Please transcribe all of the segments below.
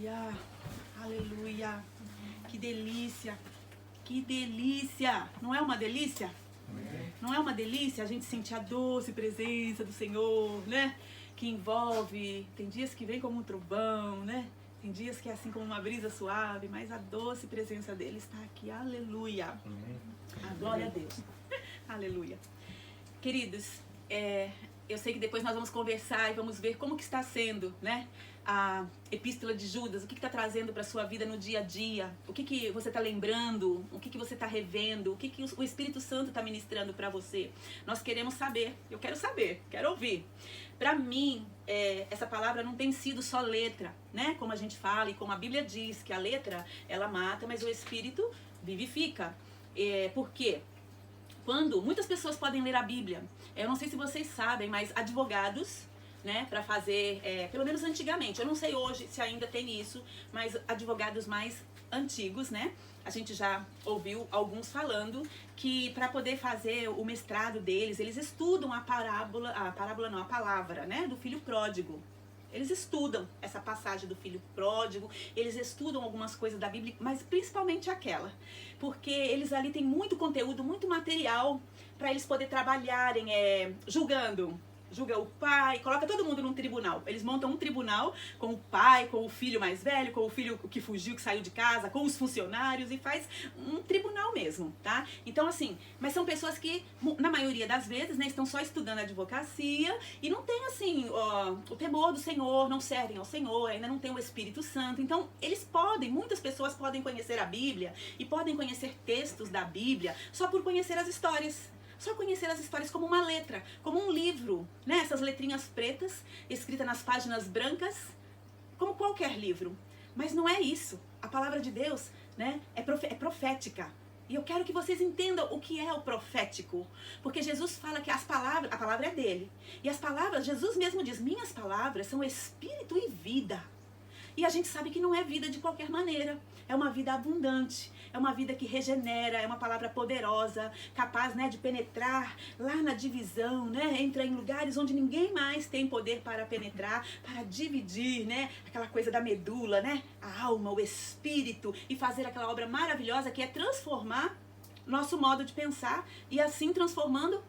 Aleluia, aleluia, que delícia, que delícia, não é uma delícia? Não é uma delícia a gente sentir a doce presença do Senhor, né? Que envolve, tem dias que vem como um trovão, né? Tem dias que é assim como uma brisa suave, mas a doce presença dele está aqui, aleluia, a glória a Deus, aleluia. Queridos, eu sei que depois nós vamos conversar e vamos ver como que está sendo, né? A Epístola de Judas, o que está trazendo para a sua vida no dia a dia, o que você está lembrando, o que você está revendo, o que o Espírito Santo está ministrando para você. Nós queremos saber, eu quero saber, quero ouvir. Para mim, essa palavra não tem sido só letra, né? Como a gente fala e como a Bíblia diz, que a letra, ela mata, mas o Espírito vivifica. Por quê? Quando muitas pessoas podem ler a Bíblia, eu não sei se vocês sabem, mas advogados, né, para fazer, pelo menos antigamente, eu não sei hoje se ainda tem isso, mas advogados mais antigos, né, a gente já ouviu alguns falando que para poder fazer o mestrado deles, eles estudam a palavra, né, do filho pródigo. Eles estudam essa passagem do filho pródigo, eles estudam algumas coisas da Bíblia, mas principalmente aquela. Porque eles ali têm muito conteúdo, muito material para eles poderem trabalharem julgando. Julga o pai, coloca todo mundo num tribunal. Eles montam um tribunal com o pai, com o filho mais velho, com o filho que fugiu, que saiu de casa, com os funcionários e faz um tribunal mesmo, tá? Então assim, mas são pessoas que, na maioria das vezes, né, estão só estudando advocacia e não tem assim, o temor do Senhor, não servem ao Senhor, ainda não tem o Espírito Santo. Então eles podem, muitas pessoas podem conhecer a Bíblia e podem conhecer textos da Bíblia só por conhecer as histórias. Só conhecer as histórias como uma letra, como um livro, né? Essas letrinhas pretas, escritas nas páginas brancas, como qualquer livro. Mas não é isso. A palavra de Deus, né, é profética. E eu quero que vocês entendam o que é o profético. Porque Jesus fala que a palavra é dele. E as palavras, Jesus mesmo diz, minhas palavras são espírito e vida. E a gente sabe que não é vida de qualquer maneira. É uma vida abundante, é uma vida que regenera, é uma palavra poderosa, capaz, né, de penetrar lá na divisão, né, entra em lugares onde ninguém mais tem poder para penetrar, para dividir, né, aquela coisa da medula, né, a alma, o espírito, e fazer aquela obra maravilhosa que é transformar nosso modo de pensar e assim transformando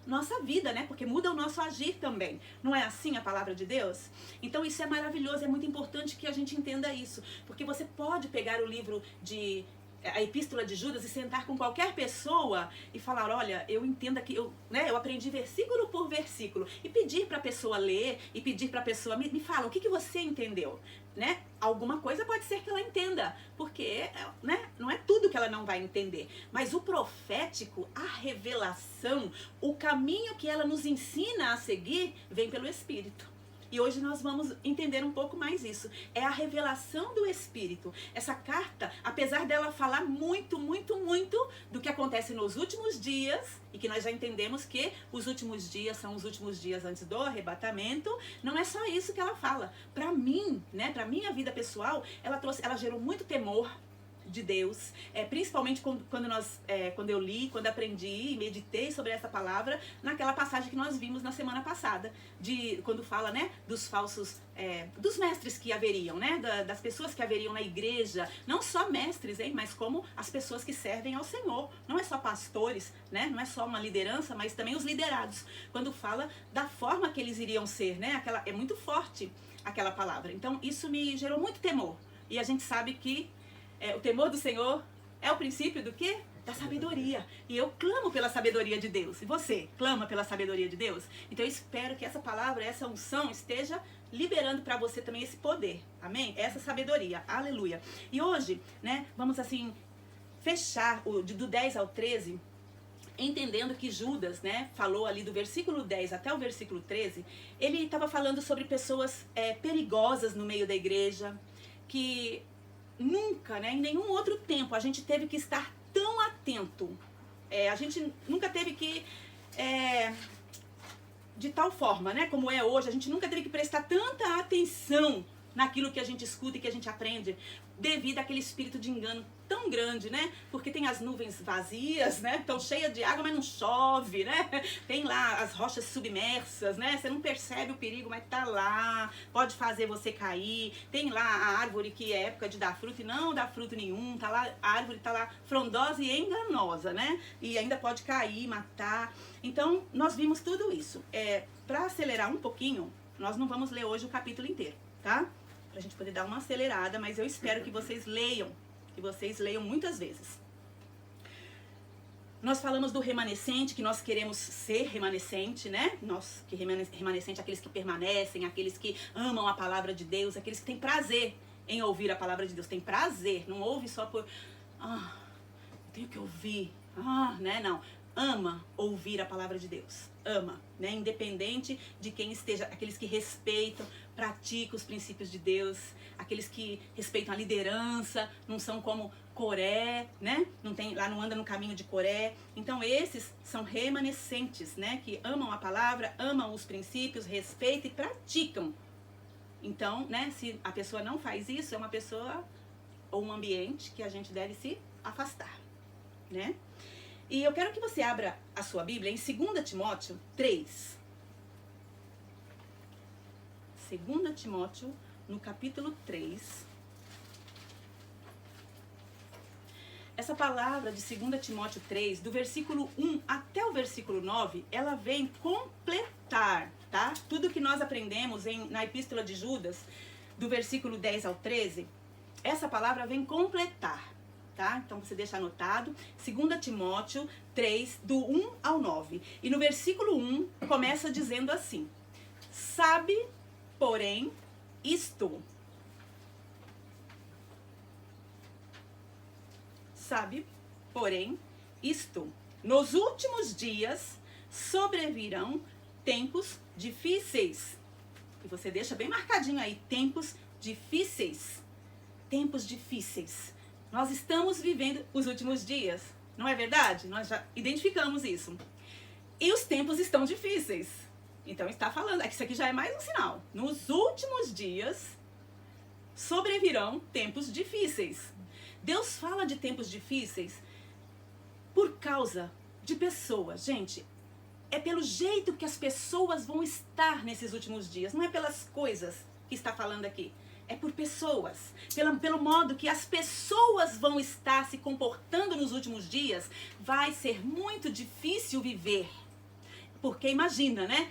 nossa vida, né? Porque muda o nosso agir também. Não é assim a palavra de Deus? Então isso é maravilhoso, é muito importante que a gente entenda isso. Porque você pode pegar o livro a Epístola de Judas e sentar com qualquer pessoa e falar, olha, eu entendo aqui, eu aprendi versículo por versículo. E pedir para a pessoa ler, e pedir para a pessoa, me fala, o que você entendeu? Né? Alguma coisa pode ser que ela entenda, porque, né, não é tudo que ela não vai entender. Mas o profético, a revelação, o caminho que ela nos ensina a seguir, vem pelo Espírito. E hoje nós vamos entender um pouco mais isso. É a revelação do Espírito. Essa carta, apesar dela falar muito, muito, muito do que acontece nos últimos dias, e que nós já entendemos que os últimos dias são os últimos dias antes do arrebatamento, não é só isso que ela fala. Para mim, né, para minha vida pessoal, ela gerou muito temor de Deus, principalmente quando eu li, quando aprendi e meditei sobre essa palavra, naquela passagem que nós vimos na semana passada, quando fala, né, dos falsos, dos mestres que haveriam, né, das pessoas que haveriam na igreja, não só mestres, mas como as pessoas que servem ao Senhor, não é só pastores, né, não é só uma liderança, mas também os liderados, quando fala da forma que eles iriam ser, né, é muito forte aquela palavra. Então isso me gerou muito temor, e a gente sabe que o temor do Senhor é o princípio do quê? Da sabedoria. E eu clamo pela sabedoria de Deus. E você clama pela sabedoria de Deus? Então eu espero que essa palavra, essa unção esteja liberando para você também esse poder. Amém? Essa sabedoria. Aleluia. E hoje, né, vamos assim fechar do 10 ao 13, entendendo que Judas, né, falou ali do versículo 10 até o versículo 13, ele estava falando sobre pessoas perigosas no meio da igreja, que nunca, né, em nenhum outro tempo a gente teve que estar tão atento. A gente nunca teve que, de tal forma, né, como é hoje, a gente nunca teve que prestar tanta atenção naquilo que a gente escuta e que a gente aprende, devido àquele espírito de engano tão grande, né? Porque tem as nuvens vazias, né? Estão cheias de água, mas não chove, né? Tem lá as rochas submersas, né? Você não percebe o perigo, mas tá lá, pode fazer você cair. Tem lá a árvore que é época de dar fruto e não dá fruto nenhum, tá lá, a árvore tá lá frondosa e enganosa, né? E ainda pode cair, matar. Então, nós vimos tudo isso. Para acelerar um pouquinho, nós não vamos ler hoje o capítulo inteiro, tá? Pra gente poder dar uma acelerada, mas eu espero que vocês leiam muitas vezes. Nós falamos do remanescente, que nós queremos ser remanescente, né? Nós, que remanescente, aqueles que permanecem, aqueles que amam a palavra de Deus, aqueles que têm prazer em ouvir a palavra de Deus, tem prazer, não ouve só por, tenho que ouvir, né? Não, ama ouvir a palavra de Deus, ama, né? Independente de quem esteja, aqueles que respeitam, praticam os princípios de Deus, aqueles que respeitam a liderança, não são como Coré, né? Não anda no caminho de Coré. Então esses são remanescentes, né? Que amam a palavra, amam os princípios, respeitam e praticam. Então, né? Se a pessoa não faz isso, é uma pessoa ou um ambiente que a gente deve se afastar, né? E eu quero que você abra a sua Bíblia em 2 Timóteo 3. 2 Timóteo, no capítulo 3. Essa palavra de 2 Timóteo 3, do versículo 1 até o versículo 9, ela vem completar, tá? Tudo que nós aprendemos na Epístola de Judas, do versículo 10 ao 13, essa palavra vem completar, tá? Então você deixa anotado, 2 Timóteo 3, do 1 ao 9. E no versículo 1 começa dizendo assim: sabe, porém, isto. Sabe, porém, isto. Nos últimos dias sobrevirão tempos difíceis. E você deixa bem marcadinho aí, tempos difíceis. Tempos difíceis. Nós estamos vivendo os últimos dias, não é verdade? Nós já identificamos isso. E os tempos estão difíceis. Então está falando, isso aqui já é mais um sinal. Nos últimos dias sobrevirão tempos difíceis. Deus fala de tempos difíceis por causa de pessoas. Gente, é pelo jeito que as pessoas vão estar nesses últimos dias. Não é pelas coisas que está falando aqui. É por pessoas. Pelo modo que as pessoas vão estar se comportando nos últimos dias, vai ser muito difícil viver. Porque imagina, né?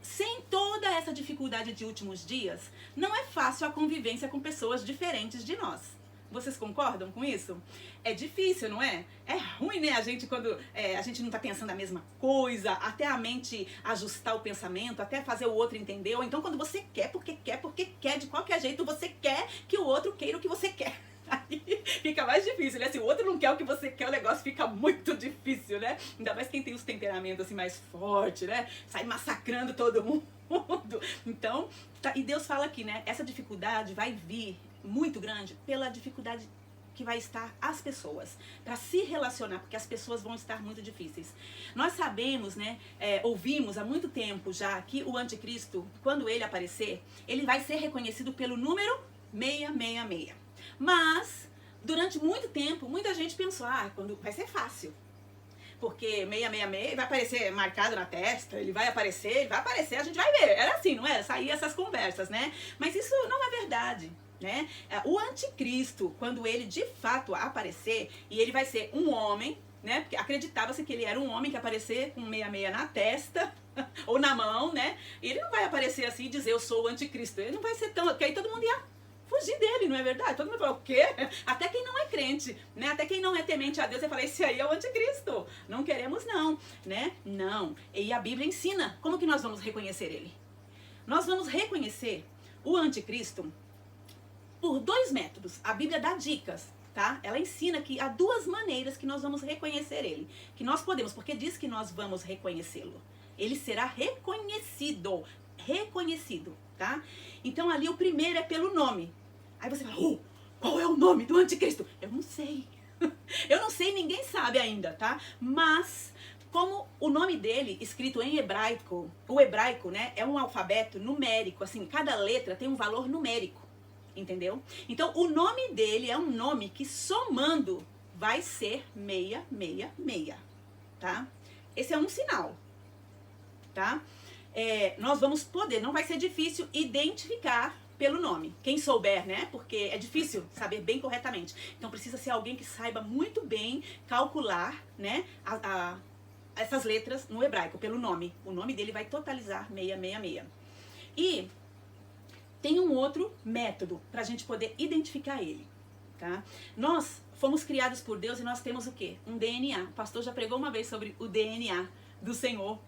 Sem toda essa dificuldade de últimos dias, não é fácil a convivência com pessoas diferentes de nós. Vocês concordam com isso? É difícil, não é? É ruim, né? A gente, quando a gente não tá pensando a mesma coisa, até a mente ajustar o pensamento, até fazer o outro entender. Ou então quando você quer, porque quer, de qualquer jeito você quer que o outro queira o que você quer. Aí fica mais difícil, né? Se o outro não quer o que você quer, o negócio fica muito difícil, né? Ainda mais quem tem os temperamentos assim mais fortes, né? Sai massacrando todo mundo. Então, e Deus fala aqui, né? Essa dificuldade vai vir muito grande pela dificuldade que vai estar as pessoas para se relacionar, porque as pessoas vão estar muito difíceis. Nós sabemos, né, ouvimos há muito tempo já que o anticristo, quando ele aparecer, ele vai ser reconhecido pelo número 666. Mas, durante muito tempo, muita gente pensou, quando vai ser fácil. Porque 666 vai aparecer marcado na testa, ele vai aparecer, a gente vai ver. Era assim, não era? Saía essas conversas, né? Mas isso não é verdade, né? O anticristo, quando ele de fato aparecer, e ele vai ser um homem, né? Porque acreditava-se que ele era um homem que ia aparecer com 66 na testa ou na mão, né? E ele não vai aparecer assim e dizer eu sou o anticristo. Ele não vai ser tão... Porque aí todo mundo ia fugir dele, não é verdade? Todo mundo fala, o quê? Até quem não é crente, né? Até quem não é temente a Deus, você fala, esse aí é o anticristo. Não queremos não, né? Não. E a Bíblia ensina. Como que nós vamos reconhecer ele? Nós vamos reconhecer o anticristo por 2 métodos. A Bíblia dá dicas, tá? Ela ensina que há 2 maneiras que nós vamos reconhecer ele. Que nós podemos, porque diz que nós vamos reconhecê-lo. Ele será reconhecido, tá? Então ali o primeiro é pelo nome. Aí você fala, qual é o nome do anticristo? Eu não sei. Eu não sei, ninguém sabe ainda, tá? Mas como o nome dele, escrito em hebraico, o hebraico, né, é um alfabeto numérico, assim, cada letra tem um valor numérico, entendeu? Então, o nome dele é um nome que somando vai ser 666, tá? Esse é um sinal, tá? Nós vamos poder, não vai ser difícil identificar pelo nome. Quem souber, né? Porque é difícil saber bem corretamente. Então precisa ser alguém que saiba muito bem calcular, né? Essas letras no hebraico, pelo nome. O nome dele vai totalizar 666. E tem um outro método para a gente poder identificar ele, tá? Nós fomos criados por Deus e nós temos o quê? Um DNA. O pastor já pregou uma vez sobre o DNA do Senhor,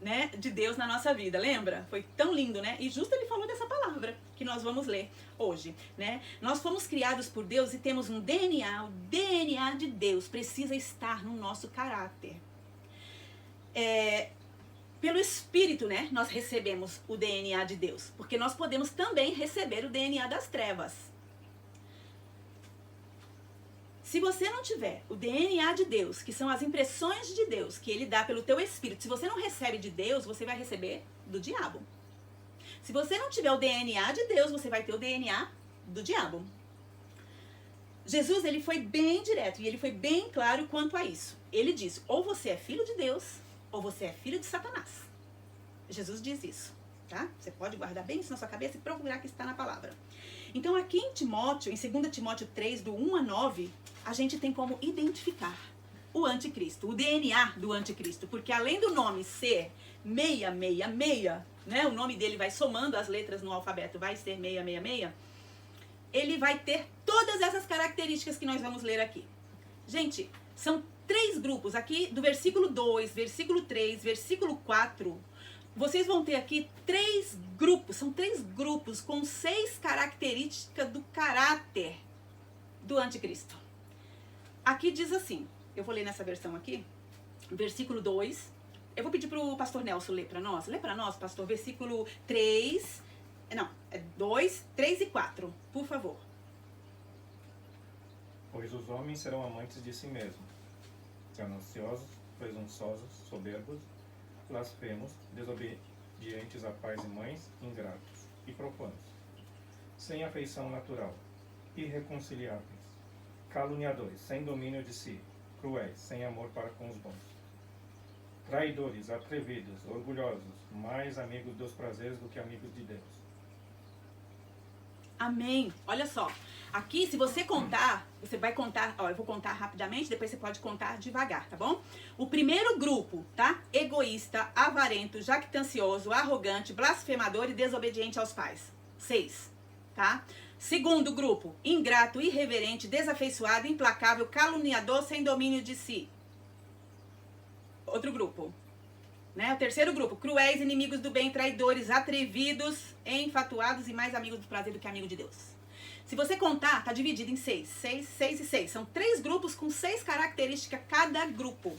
né, de Deus na nossa vida, lembra? Foi tão lindo, né? E justo ele falou dessa palavra que nós vamos ler hoje, né? Nós fomos criados por Deus e temos um DNA, o DNA de Deus precisa estar no nosso caráter. Pelo Espírito, né, nós recebemos o DNA de Deus, porque nós podemos também receber o DNA das trevas. Se você não tiver o DNA de Deus, que são as impressões de Deus, que ele dá pelo teu espírito, se você não recebe de Deus, você vai receber do diabo. Se você não tiver o DNA de Deus, você vai ter o DNA do diabo. Jesus, ele foi bem direto e ele foi bem claro quanto a isso. Ele disse, ou você é filho de Deus, ou você é filho de Satanás. Jesus diz isso, tá? Você pode guardar bem isso na sua cabeça e procurar que está na palavra. Então aqui em Timóteo, em 2 Timóteo 3, do 1 a 9, a gente tem como identificar o anticristo, o DNA do anticristo, porque além do nome ser 666, né, o nome dele vai somando as letras no alfabeto, vai ser 666, ele vai ter todas essas características que nós vamos ler aqui. Gente, são 3 grupos, aqui do versículo 2, versículo 3, versículo 4, vocês vão ter aqui 3 grupos, são 3 grupos com 6 características do caráter do anticristo. Aqui diz assim, eu vou ler nessa versão aqui, versículo 2, eu vou pedir para o pastor Nelson ler para nós, pastor, versículo 3, não, 2, 3 e 4, por favor. Pois os homens serão amantes de si mesmos, gananciosos, presunçosos, soberbos, blasfemos, desobedientes a pais e mães, ingratos e profanos, sem afeição natural, irreconciliáveis, caluniadores, sem domínio de si, cruéis, sem amor para com os bons, traidores, atrevidos, orgulhosos, mais amigos dos prazeres do que amigos de Deus. Amém. Olha só, aqui se você contar, você vai contar, ó, eu vou contar rapidamente, depois você pode contar devagar, tá bom? O primeiro grupo, tá? Egoísta, avarento, jactancioso, arrogante, blasfemador e desobediente aos pais. 6, tá? Segundo grupo, ingrato, irreverente, desafeiçoado, implacável, caluniador, sem domínio de si. Outro grupo, né? O terceiro grupo, cruéis, inimigos do bem, traidores, atrevidos, enfatuados e mais amigos do prazer do que amigo de Deus. Se você contar, tá dividido em 6. 6, 6 e 6. São 3 grupos com 6 características cada grupo.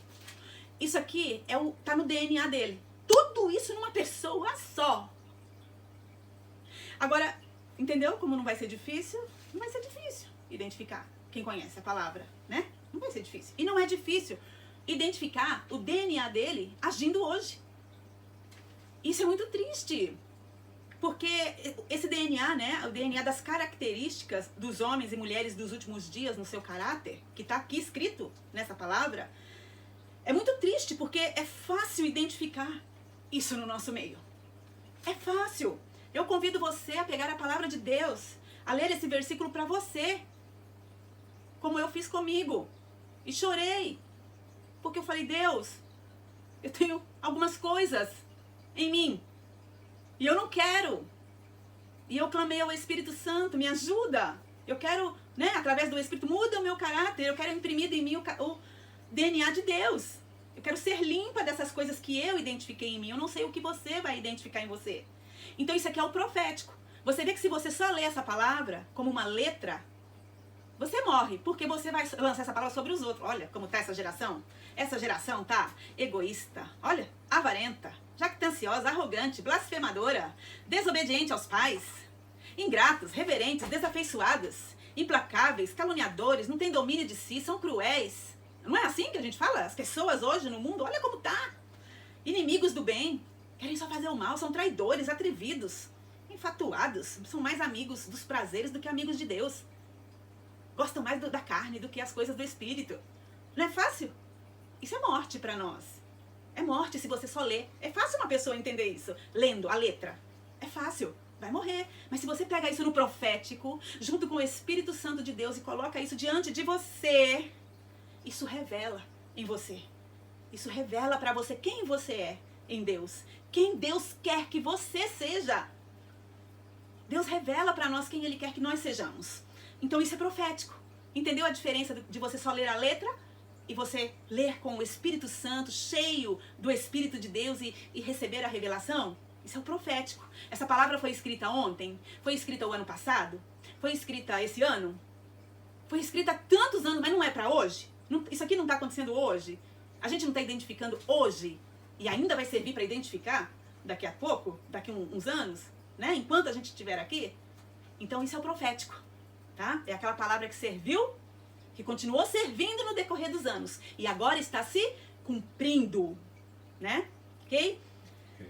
Isso aqui tá no DNA dele. Tudo isso numa pessoa só. Agora, entendeu como não vai ser difícil? Não vai ser difícil identificar quem conhece a palavra, né? Não vai ser difícil. E não é difícil identificar o DNA dele agindo hoje. Isso é muito triste. Porque esse DNA, né, o DNA das características dos homens e mulheres dos últimos dias no seu caráter, que está aqui escrito nessa palavra, é muito triste porque é fácil identificar isso no nosso meio. É fácil. Eu convido você a pegar a palavra de Deus, a ler esse versículo para você, como eu fiz comigo. E chorei, porque eu falei, Deus, eu tenho algumas coisas em mim e eu não quero. E eu clamei ao Espírito Santo, me ajuda. Eu quero, né, através do Espírito, muda o meu caráter. Eu quero imprimir em mim o DNA de Deus. Eu quero ser limpa dessas coisas que eu identifiquei em mim. Eu não sei o que você vai identificar em você. Então isso aqui é o profético. Você vê que se você só lê essa palavra como uma letra, você morre, porque você vai lançar essa palavra sobre os outros. Olha como tá essa geração. Essa geração tá egoísta, olha, avarenta, jactanciosa, arrogante, blasfemadora, desobediente aos pais, ingratos, reverentes, desafeiçoados, implacáveis, caluniadores, não tem domínio de si, são cruéis. Não é assim que a gente fala? As pessoas hoje no mundo, olha como tá. Inimigos do bem, querem só fazer o mal, são traidores, atrevidos, infatuados, são mais amigos dos prazeres do que amigos de Deus. Gostam mais da carne do que as coisas do Espírito. Não é fácil? Isso é morte para nós. É morte se você só lê. É fácil uma pessoa entender isso, lendo a letra. É fácil, vai morrer. Mas se você pega isso no profético, junto com o Espírito Santo de Deus e coloca isso diante de você, isso revela em você. Isso revela para você quem você é em Deus. Quem Deus quer que você seja. Deus revela para nós quem Ele quer que nós sejamos. Então isso é profético. Entendeu a diferença de você só ler a letra e você ler com o Espírito Santo, cheio do Espírito de Deus e receber a revelação? Isso é o profético. Essa palavra foi escrita ontem? Foi escrita o ano passado? Foi escrita esse ano? Foi escrita há tantos anos, mas não é para hoje? Isso aqui não está acontecendo hoje? A gente não está identificando hoje? E ainda vai servir para identificar daqui a pouco, daqui a uns anos, né? Enquanto a gente estiver aqui? Então isso é o profético, tá? É aquela palavra que serviu, que continuou servindo no decorrer dos anos. E agora está se cumprindo, né? Ok?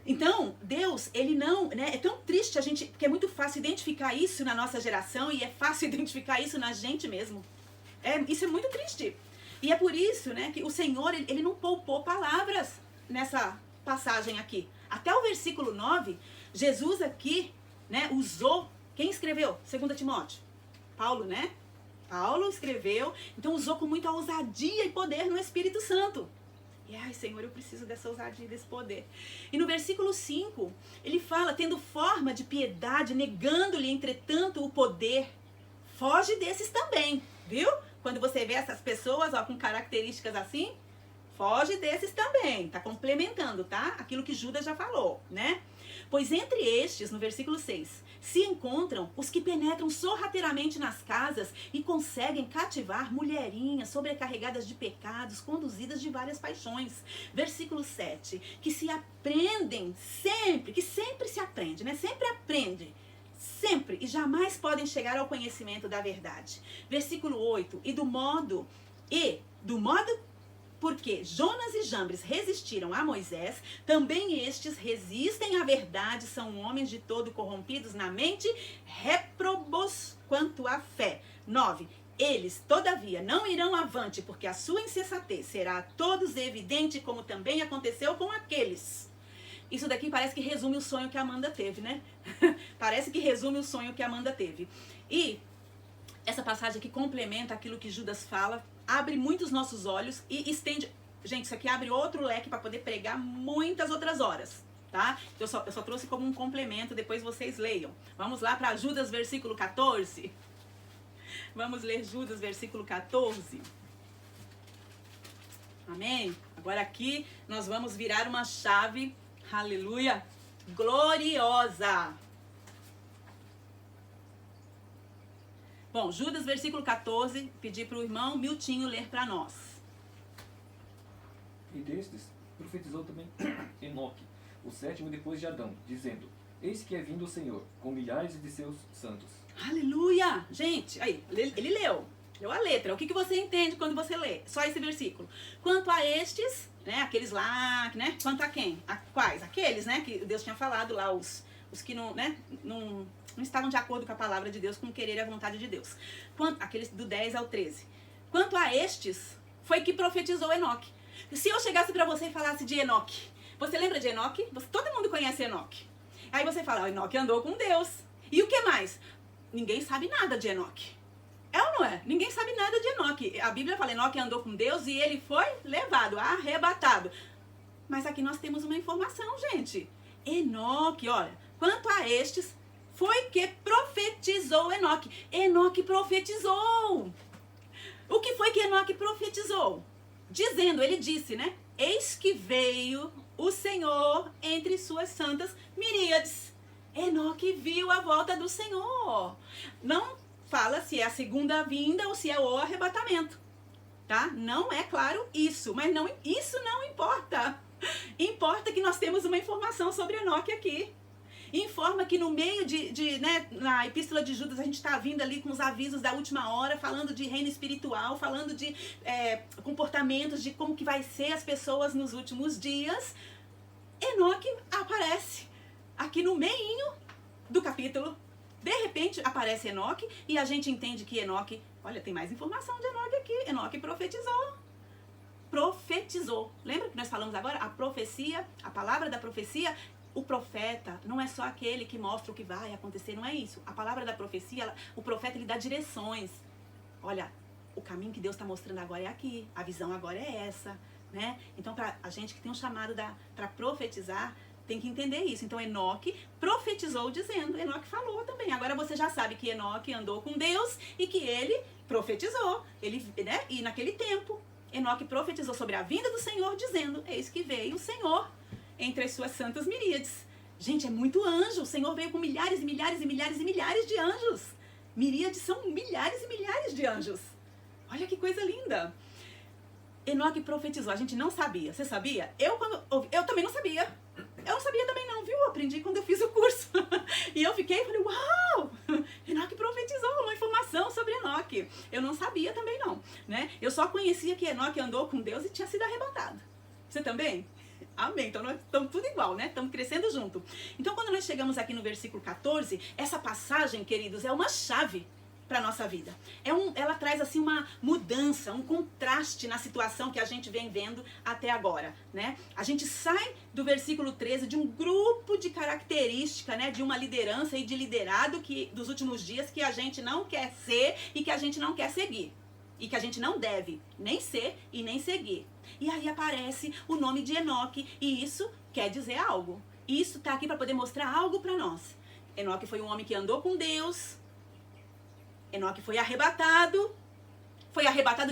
Então, Deus, Ele não, né? É tão triste a gente, porque é muito fácil identificar isso na nossa geração e é fácil identificar isso na gente mesmo. Isso é muito triste. E é por isso, né, que o Senhor, ele não poupou palavras nessa passagem aqui. Até o versículo 9, Jesus aqui, né, usou, quem escreveu? 2 Timóteo. Paulo, né? Paulo escreveu, então usou com muita ousadia e poder no Espírito Santo. E, ai, Senhor, eu preciso dessa ousadia e desse poder. E no versículo 5, ele fala, tendo forma de piedade, negando-lhe, entretanto, o poder. Foge desses também, viu? Quando você vê essas pessoas, ó, com características assim, foge desses também. Tá complementando, tá? Aquilo que Judas já falou, né? Pois entre estes, no versículo 6, se encontram os que penetram sorrateiramente nas casas e conseguem cativar mulherinhas sobrecarregadas de pecados, conduzidas de várias paixões. Versículo 7, que se aprendem sempre, que sempre se aprende, né? Sempre aprende. Sempre, e jamais podem chegar ao conhecimento da verdade. Versículo 8, do modo porque Jonas e Jambres resistiram a Moisés, também estes resistem à verdade, são homens de todo corrompidos na mente, réprobos quanto à fé. 9, eles, todavia, não irão avante, porque a sua insensatez será a todos evidente, como também aconteceu com aqueles. Isso daqui parece que resume o sonho que a Amanda teve, né? Parece que resume o sonho que a Amanda teve. E essa passagem aqui complementa aquilo que Judas fala, abre muitos nossos olhos e estende... Gente, isso aqui abre outro leque para poder pregar muitas outras horas, tá? Eu só trouxe como um complemento, depois vocês leiam. Vamos lá para Judas, versículo 14. Vamos ler Judas, versículo 14. Amém? Agora aqui nós vamos virar uma chave... Aleluia, gloriosa. Bom, Judas, versículo 14, pedi para o irmão Miltinho ler para nós. E destes profetizou também Enoque, o sétimo depois de Adão, dizendo, eis que é vindo o Senhor, com milhares de seus santos. Aleluia, gente, aí, ele leu a letra. O que você entende quando você lê? Só esse versículo. Quanto a estes... né, aqueles lá, né, quanto a quem? Quais? Aqueles, né, que Deus tinha falado lá, os que não, né, não estavam de acordo com a palavra de Deus, com o querer e a vontade de Deus. Aqueles do 10 ao 13. Quanto a estes, foi que profetizou Enoque. Se eu chegasse para você e falasse de Enoque, você lembra de Enoque? Todo mundo conhece Enoque. Aí você fala, Enoque andou com Deus. E o que mais? Ninguém sabe nada de Enoque. É ou não é? Ninguém sabe nada de Enoque. A Bíblia fala, Enoque andou com Deus e ele foi levado, arrebatado. Mas aqui nós temos uma informação, gente. Enoque, olha, quanto a estes, foi que profetizou Enoque. Enoque profetizou. O que foi que Enoque profetizou? Dizendo, ele disse, né? Eis que veio o Senhor entre suas santas miríades. Enoque viu a volta do Senhor. Não fala se é a segunda vinda ou se é o arrebatamento, tá? Não é claro isso, mas isso não importa. Importa que nós temos uma informação sobre Enoque aqui. Informa que no meio né, na Epístola de Judas, a gente está vindo ali com os avisos da última hora, falando de reino espiritual, falando de comportamentos, de como que vai ser as pessoas nos últimos dias. Enoque aparece aqui no meinho do capítulo. De repente aparece Enoque e a gente entende que Enoque, olha, tem mais informação de Enoque aqui. Enoque profetizou. Profetizou. Lembra que nós falamos agora? A profecia, a palavra da profecia, o profeta não é só aquele que mostra o que vai acontecer, não é isso. A palavra da profecia, o profeta, ele dá direções. Olha, o caminho que Deus está mostrando agora é aqui, a visão agora é essa, né? Então, para a gente que tem um chamado para profetizar, tem que entender isso. Então, Enoque profetizou dizendo, Enoque falou também. Agora você já sabe que Enoque andou com Deus e que ele profetizou. Ele, né? E naquele tempo, Enoque profetizou sobre a vinda do Senhor, dizendo, eis que veio o Senhor entre as suas santas miríades. Gente, é muito anjo. O Senhor veio com milhares e milhares e milhares e milhares de anjos. Miríades são milhares e milhares de anjos. Olha que coisa linda. Enoque profetizou. A gente não sabia. Você sabia? Eu também não sabia. Eu não sabia também não, viu? Eu aprendi quando eu fiz o curso. E eu fiquei e falei, uau! Enoque profetizou uma informação sobre Enoque. Eu não sabia também não, né? Eu só conhecia que Enoque andou com Deus e tinha sido arrebatado. Você também? Amém. Então nós estamos tudo igual, né? Estamos crescendo junto. Então quando nós chegamos aqui no versículo 14, essa passagem, queridos, é uma chave para a nossa vida. Ela traz assim uma mudança, um contraste na situação que a gente vem vendo até agora, né? A gente sai do versículo 13 de um grupo de característica, né? De uma liderança e de liderado dos últimos dias que a gente não quer ser e que a gente não quer seguir. E que a gente não deve nem ser e nem seguir. E aí aparece o nome de Enoque e isso quer dizer algo. Isso está aqui para poder mostrar algo para nós. Enoque foi um homem que andou com Deus. Enoque foi arrebatado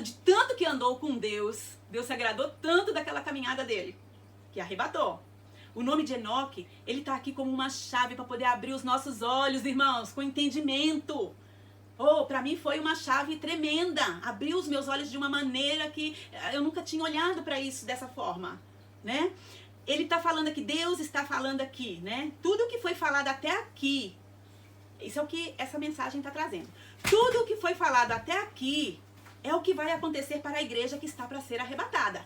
de tanto que andou com Deus. Deus se agradou tanto daquela caminhada dele, que arrebatou. O nome de Enoque, ele está aqui como uma chave para poder abrir os nossos olhos, irmãos, com entendimento. Oh, para mim foi uma chave tremenda. Abriu os meus olhos de uma maneira que eu nunca tinha olhado para isso dessa forma, né? Ele está falando aqui, Deus está falando aqui, né? Tudo que foi falado até aqui, isso é o que essa mensagem está trazendo. Tudo o que foi falado até aqui é o que vai acontecer para a igreja que está para ser arrebatada.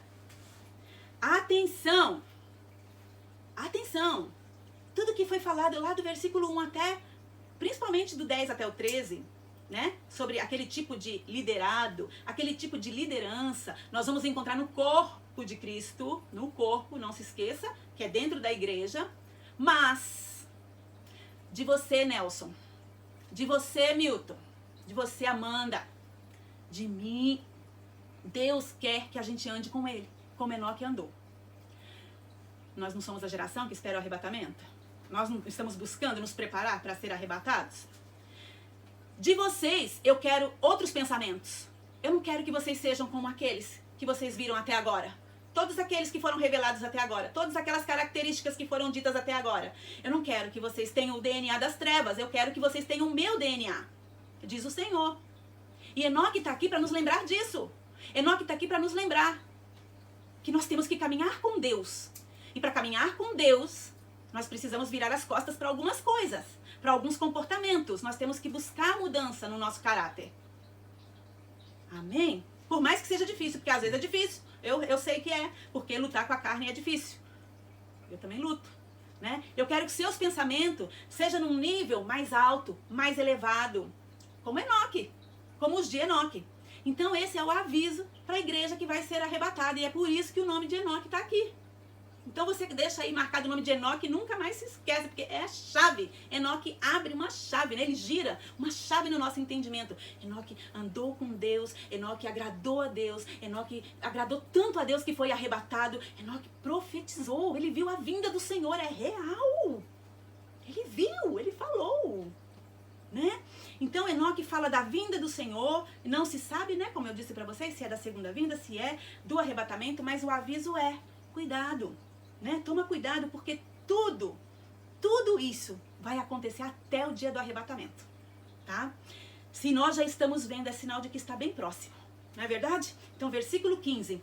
Atenção! Atenção! Tudo que foi falado lá do versículo 1 até, principalmente do 10 até o 13, né? Sobre aquele tipo de liderado, aquele tipo de liderança, nós vamos encontrar no corpo de Cristo, no corpo, não se esqueça, que é dentro da igreja, mas de você, Nelson, de você, Milton, de você, Amanda, de mim, Deus quer que a gente ande com Ele, como Enoque andou. Nós não somos a geração que espera o arrebatamento? Nós não estamos buscando nos preparar para ser arrebatados? De vocês, eu quero outros pensamentos. Eu não quero que vocês sejam como aqueles que vocês viram até agora. Todos aqueles que foram revelados até agora. Todas aquelas características que foram ditas até agora. Eu não quero que vocês tenham o DNA das trevas. Eu quero que vocês tenham o meu DNA. Diz o Senhor. E Enoque está aqui para nos lembrar disso. Enoque está aqui para nos lembrar que nós temos que caminhar com Deus. E para caminhar com Deus, nós precisamos virar as costas para algumas coisas. Para alguns comportamentos. Nós temos que buscar mudança no nosso caráter. Amém? Por mais que seja difícil, porque às vezes é difícil. Eu sei que é, porque lutar com a carne é difícil. Eu também luto, né? Eu quero que seus pensamentos sejam num nível mais alto, mais elevado. Como Enoque, como os de Enoque. Então esse é o aviso para a igreja que vai ser arrebatada. E é por isso que o nome de Enoque está aqui. Então você deixa aí marcado o nome de Enoque e nunca mais se esquece, porque é a chave. Enoque abre uma chave, né? Ele gira uma chave no nosso entendimento. Enoque andou com Deus, Enoque agradou a Deus, Enoque agradou tanto a Deus que foi arrebatado. Enoque profetizou, ele viu a vinda do Senhor, é real. Ele viu, ele falou, né? Então Enoque fala da vinda do Senhor, não se sabe, né? Como eu disse para vocês, se é da segunda vinda, se é do arrebatamento, mas o aviso é, cuidado. Né? Toma cuidado, porque tudo isso vai acontecer até o dia do arrebatamento, tá? Se nós já estamos vendo, é sinal de que está bem próximo, não é verdade? Então, versículo 15.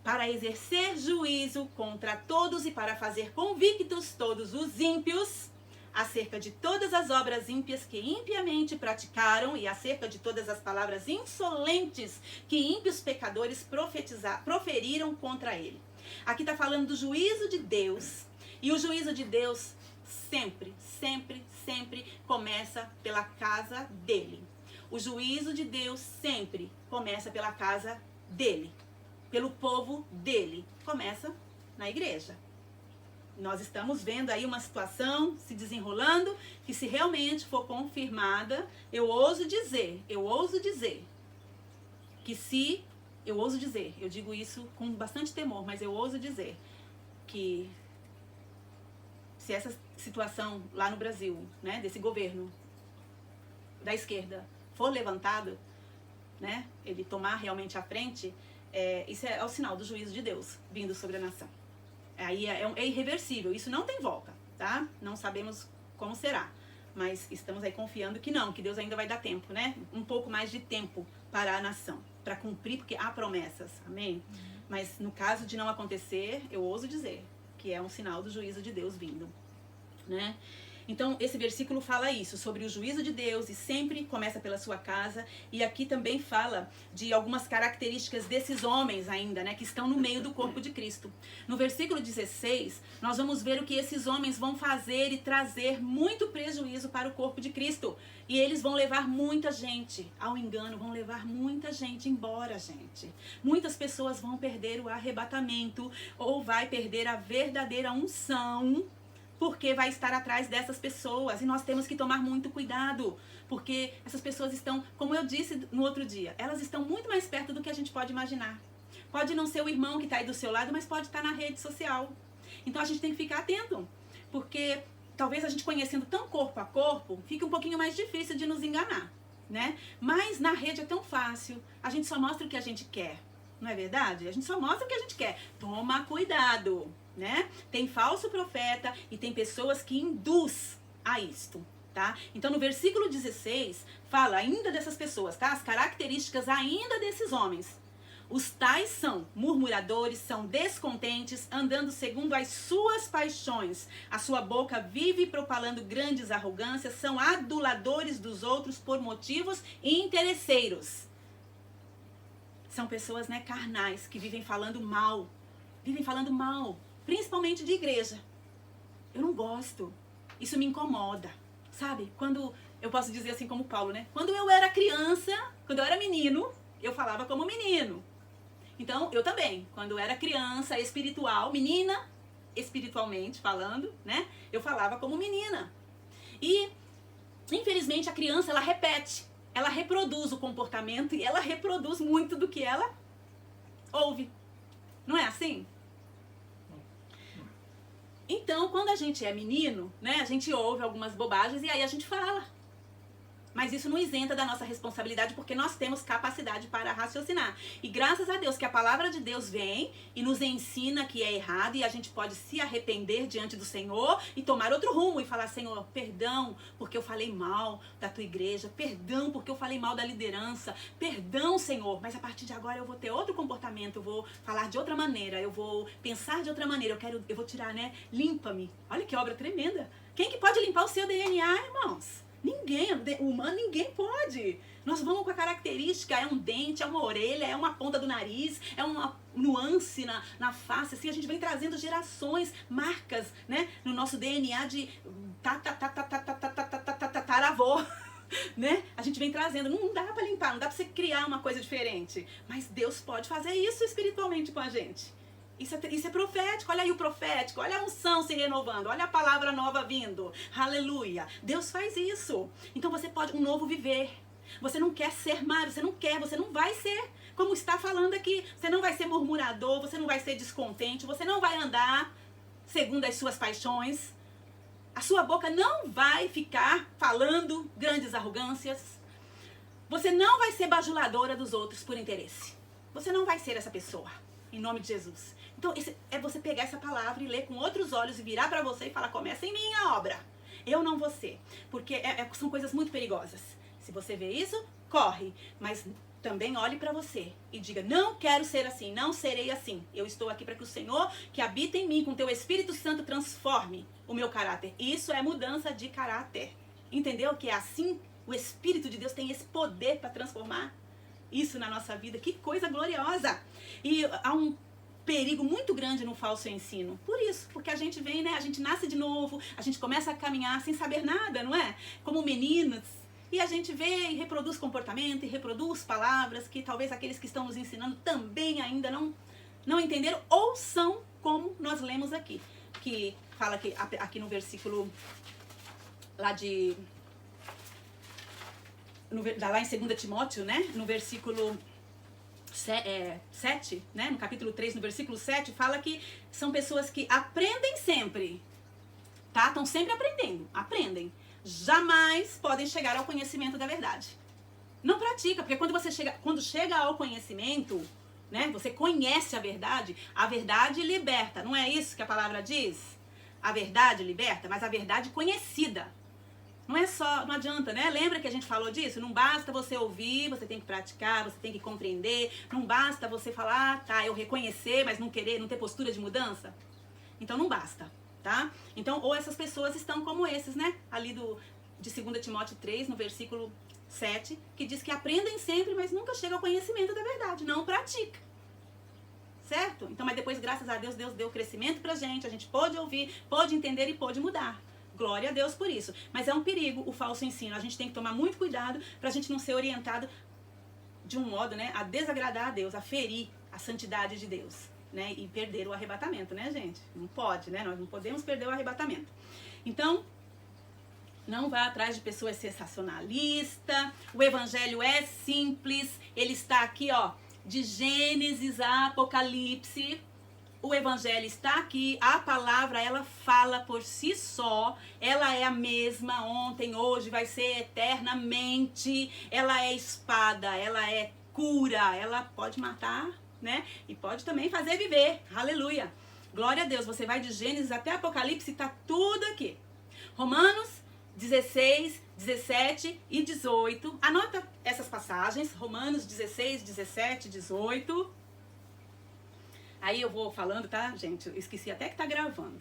Para exercer juízo contra todos e para fazer convictos todos os ímpios, acerca de todas as obras ímpias que impiamente praticaram e acerca de todas as palavras insolentes que ímpios pecadores proferiram contra ele. Aqui está falando do juízo de Deus. E o juízo de Deus sempre, sempre, sempre começa pela casa dele. O juízo de Deus sempre começa pela casa dele, pelo povo dele. Começa na igreja. Nós estamos vendo aí uma situação se desenrolando que, se realmente for confirmada, eu ouso dizer, eu digo isso com bastante temor, mas eu ouso dizer que se essa situação lá no Brasil, né, desse governo da esquerda for levantado, né, ele tomar realmente a frente, isso é o sinal do juízo de Deus vindo sobre a nação. Aí é irreversível, isso não tem volta, tá? Não sabemos como será, mas estamos aí confiando que não, que Deus ainda vai dar tempo, né? Um pouco mais de tempo para a nação, para cumprir, porque há promessas, amém? Mas no caso de não acontecer, eu ouso dizer que é um sinal do juízo de Deus vindo, né? Então, esse versículo fala isso, sobre o juízo de Deus, e sempre começa pela sua casa. E aqui também fala de algumas características desses homens ainda, né, que estão no meio do corpo de Cristo. No versículo 16, nós vamos ver o que esses homens vão fazer e trazer muito prejuízo para o corpo de Cristo. E eles vão levar muita gente ao engano, vão levar muita gente embora, gente. Muitas pessoas vão perder o arrebatamento, ou vai perder a verdadeira unção, porque vai estar atrás dessas pessoas. E nós temos que tomar muito cuidado, porque essas pessoas estão, como eu disse no outro dia, elas estão muito mais perto do que a gente pode imaginar. Pode não ser o irmão que está aí do seu lado, mas pode estar na rede social. Então a gente tem que ficar atento, porque talvez a gente conhecendo tão corpo a corpo, fique um pouquinho mais difícil de nos enganar, né? Mas na rede é tão fácil, a gente só mostra o que a gente quer, não é verdade? A gente só mostra o que a gente quer. Toma cuidado, né? Tem falso profeta e tem pessoas que induz a isto, tá? Então no versículo 16 fala ainda dessas pessoas, tá? As características ainda desses homens. Os tais são murmuradores, são descontentes, andando segundo as suas paixões. A sua boca vive propalando grandes arrogâncias, são aduladores dos outros por motivos interesseiros. São pessoas, né, carnais, que vivem falando mal, principalmente de igreja. Eu não gosto, isso me incomoda, sabe? Quando, eu posso dizer assim como Paulo, né? Quando eu era criança, quando eu era menino, eu falava como menino. Então, eu também, quando eu era criança espiritual, menina, espiritualmente falando, né? Eu falava como menina. E, infelizmente, a criança, ela repete, ela reproduz o comportamento e ela reproduz muito do que ela ouve. Não é assim? Então, quando a gente é menino, né, a gente ouve algumas bobagens e aí a gente fala. Mas isso não isenta da nossa responsabilidade, porque nós temos capacidade para raciocinar. E graças a Deus que a palavra de Deus vem e nos ensina que é errado, e a gente pode se arrepender diante do Senhor e tomar outro rumo e falar: Senhor, perdão porque eu falei mal da tua igreja, perdão porque eu falei mal da liderança, perdão, Senhor, mas a partir de agora eu vou ter outro comportamento, eu vou falar de outra maneira, eu vou pensar de outra maneira, eu vou tirar, né? Limpa-me. Olha que obra tremenda. Quem que pode limpar o seu DNA, irmãos? Ninguém, humano, ninguém pode. Nós vamos com a característica, é um dente, é uma orelha, é uma ponta do nariz, é uma nuance na face, assim, a gente vem trazendo gerações, marcas, né, no nosso DNA de tataravó, né, a gente vem trazendo, não dá pra limpar, não dá pra você criar uma coisa diferente, mas Deus pode fazer isso espiritualmente com a gente. Isso é profético, olha aí o profético, olha a unção se renovando, olha a palavra nova vindo, aleluia. Deus faz isso. Então você pode, um novo viver. Você não quer ser Mário, você não vai ser, como está falando aqui. Você não vai ser murmurador, você não vai ser descontente, você não vai andar segundo as suas paixões. A sua boca não vai ficar falando grandes arrogâncias. Você não vai ser bajuladora dos outros por interesse. Você não vai ser essa pessoa, em nome de Jesus. Então, é você pegar essa palavra e ler com outros olhos e virar pra você e falar: começa em mim a obra. Eu não você. Porque são coisas muito perigosas. Se você vê isso, corre. Mas também olhe para você e diga, não quero ser assim, não serei assim. Eu estou aqui para que o Senhor, que habita em mim, com teu Espírito Santo, transforme o meu caráter. Isso é mudança de caráter. Entendeu? Que é assim, o Espírito de Deus tem esse poder para transformar isso na nossa vida. Que coisa gloriosa! E há um perigo muito grande no falso ensino. Por isso, porque a gente vem, né? A gente nasce de novo, a gente começa a caminhar sem saber nada, não é? Como meninas. E a gente vê e reproduz comportamento, e reproduz palavras que talvez aqueles que estão nos ensinando também ainda não entenderam, ou são como nós lemos aqui. Que fala que aqui no versículo lá lá em 2 Timóteo, né? No versículo 7, né? No capítulo 3, no versículo 7, fala que são pessoas que aprendem sempre, tá? Estão sempre aprendem. Jamais podem chegar ao conhecimento da verdade. Não pratica, porque quando chega ao conhecimento, né? Você conhece a verdade liberta. Não é isso que a palavra diz? A verdade liberta, mas a verdade conhecida. Não é só, não adianta, né? Lembra que a gente falou disso? Não basta você ouvir, você tem que praticar, você tem que compreender. Não basta você falar, tá, eu reconhecer, mas não querer, não ter postura de mudança. Então não basta, tá? Então, ou essas pessoas estão como esses, né? Ali de 2 Timóteo 3, no versículo 7, que diz que aprendem sempre, mas nunca chega ao conhecimento da verdade. Não pratica. Certo? Então, mas depois, graças a Deus, Deus deu crescimento pra gente. A gente pôde ouvir, pôde entender e pôde mudar. Glória a Deus por isso. Mas é um perigo o falso ensino. A gente tem que tomar muito cuidado pra gente não ser orientado de um modo, né, a desagradar a Deus, a ferir a santidade de Deus, né, e perder o arrebatamento, né, gente? Não pode, né? Nós não podemos perder o arrebatamento. Então, não vá atrás de pessoas sensacionalistas. O evangelho é simples. Ele está aqui, ó, de Gênesis a Apocalipse. O evangelho está aqui, a palavra, ela fala por si só, ela é a mesma ontem, hoje, vai ser eternamente, ela é espada, ela é cura, ela pode matar, né? E pode também fazer viver, aleluia. Glória a Deus, você vai de Gênesis até Apocalipse, está tudo aqui. Romanos 16, 17 e 18, anota essas passagens, Romanos 16, 17, 18... Aí eu vou falando, tá, gente? Eu esqueci até que tá gravando.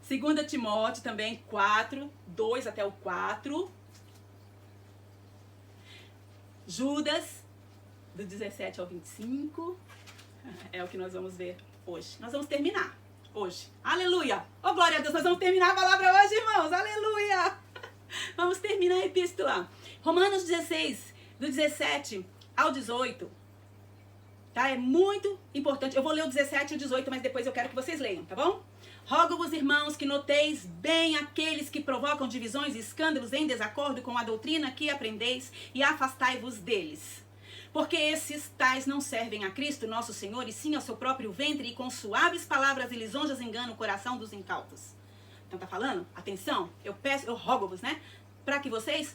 2 Timóteo também, 4, 2 até o 4. Judas, do 17 ao 25. É o que nós vamos ver hoje. Nós vamos terminar hoje. Aleluia! Oh, glória a Deus, nós vamos terminar a palavra hoje, irmãos. Aleluia! Vamos terminar a epístola. Romanos 16, do 17 ao 18. Tá? É muito importante. Eu vou ler o 17 e o 18, mas depois eu quero que vocês leiam, tá bom? Rogo-vos, irmãos, que noteis bem aqueles que provocam divisões e escândalos em desacordo com a doutrina que aprendeis e afastai-vos deles. Porque esses tais não servem a Cristo, nosso Senhor, e sim ao seu próprio ventre, e com suaves palavras e lisonjas enganam o coração dos incautos. Então tá falando? Atenção, eu rogo-vos, né? Para que vocês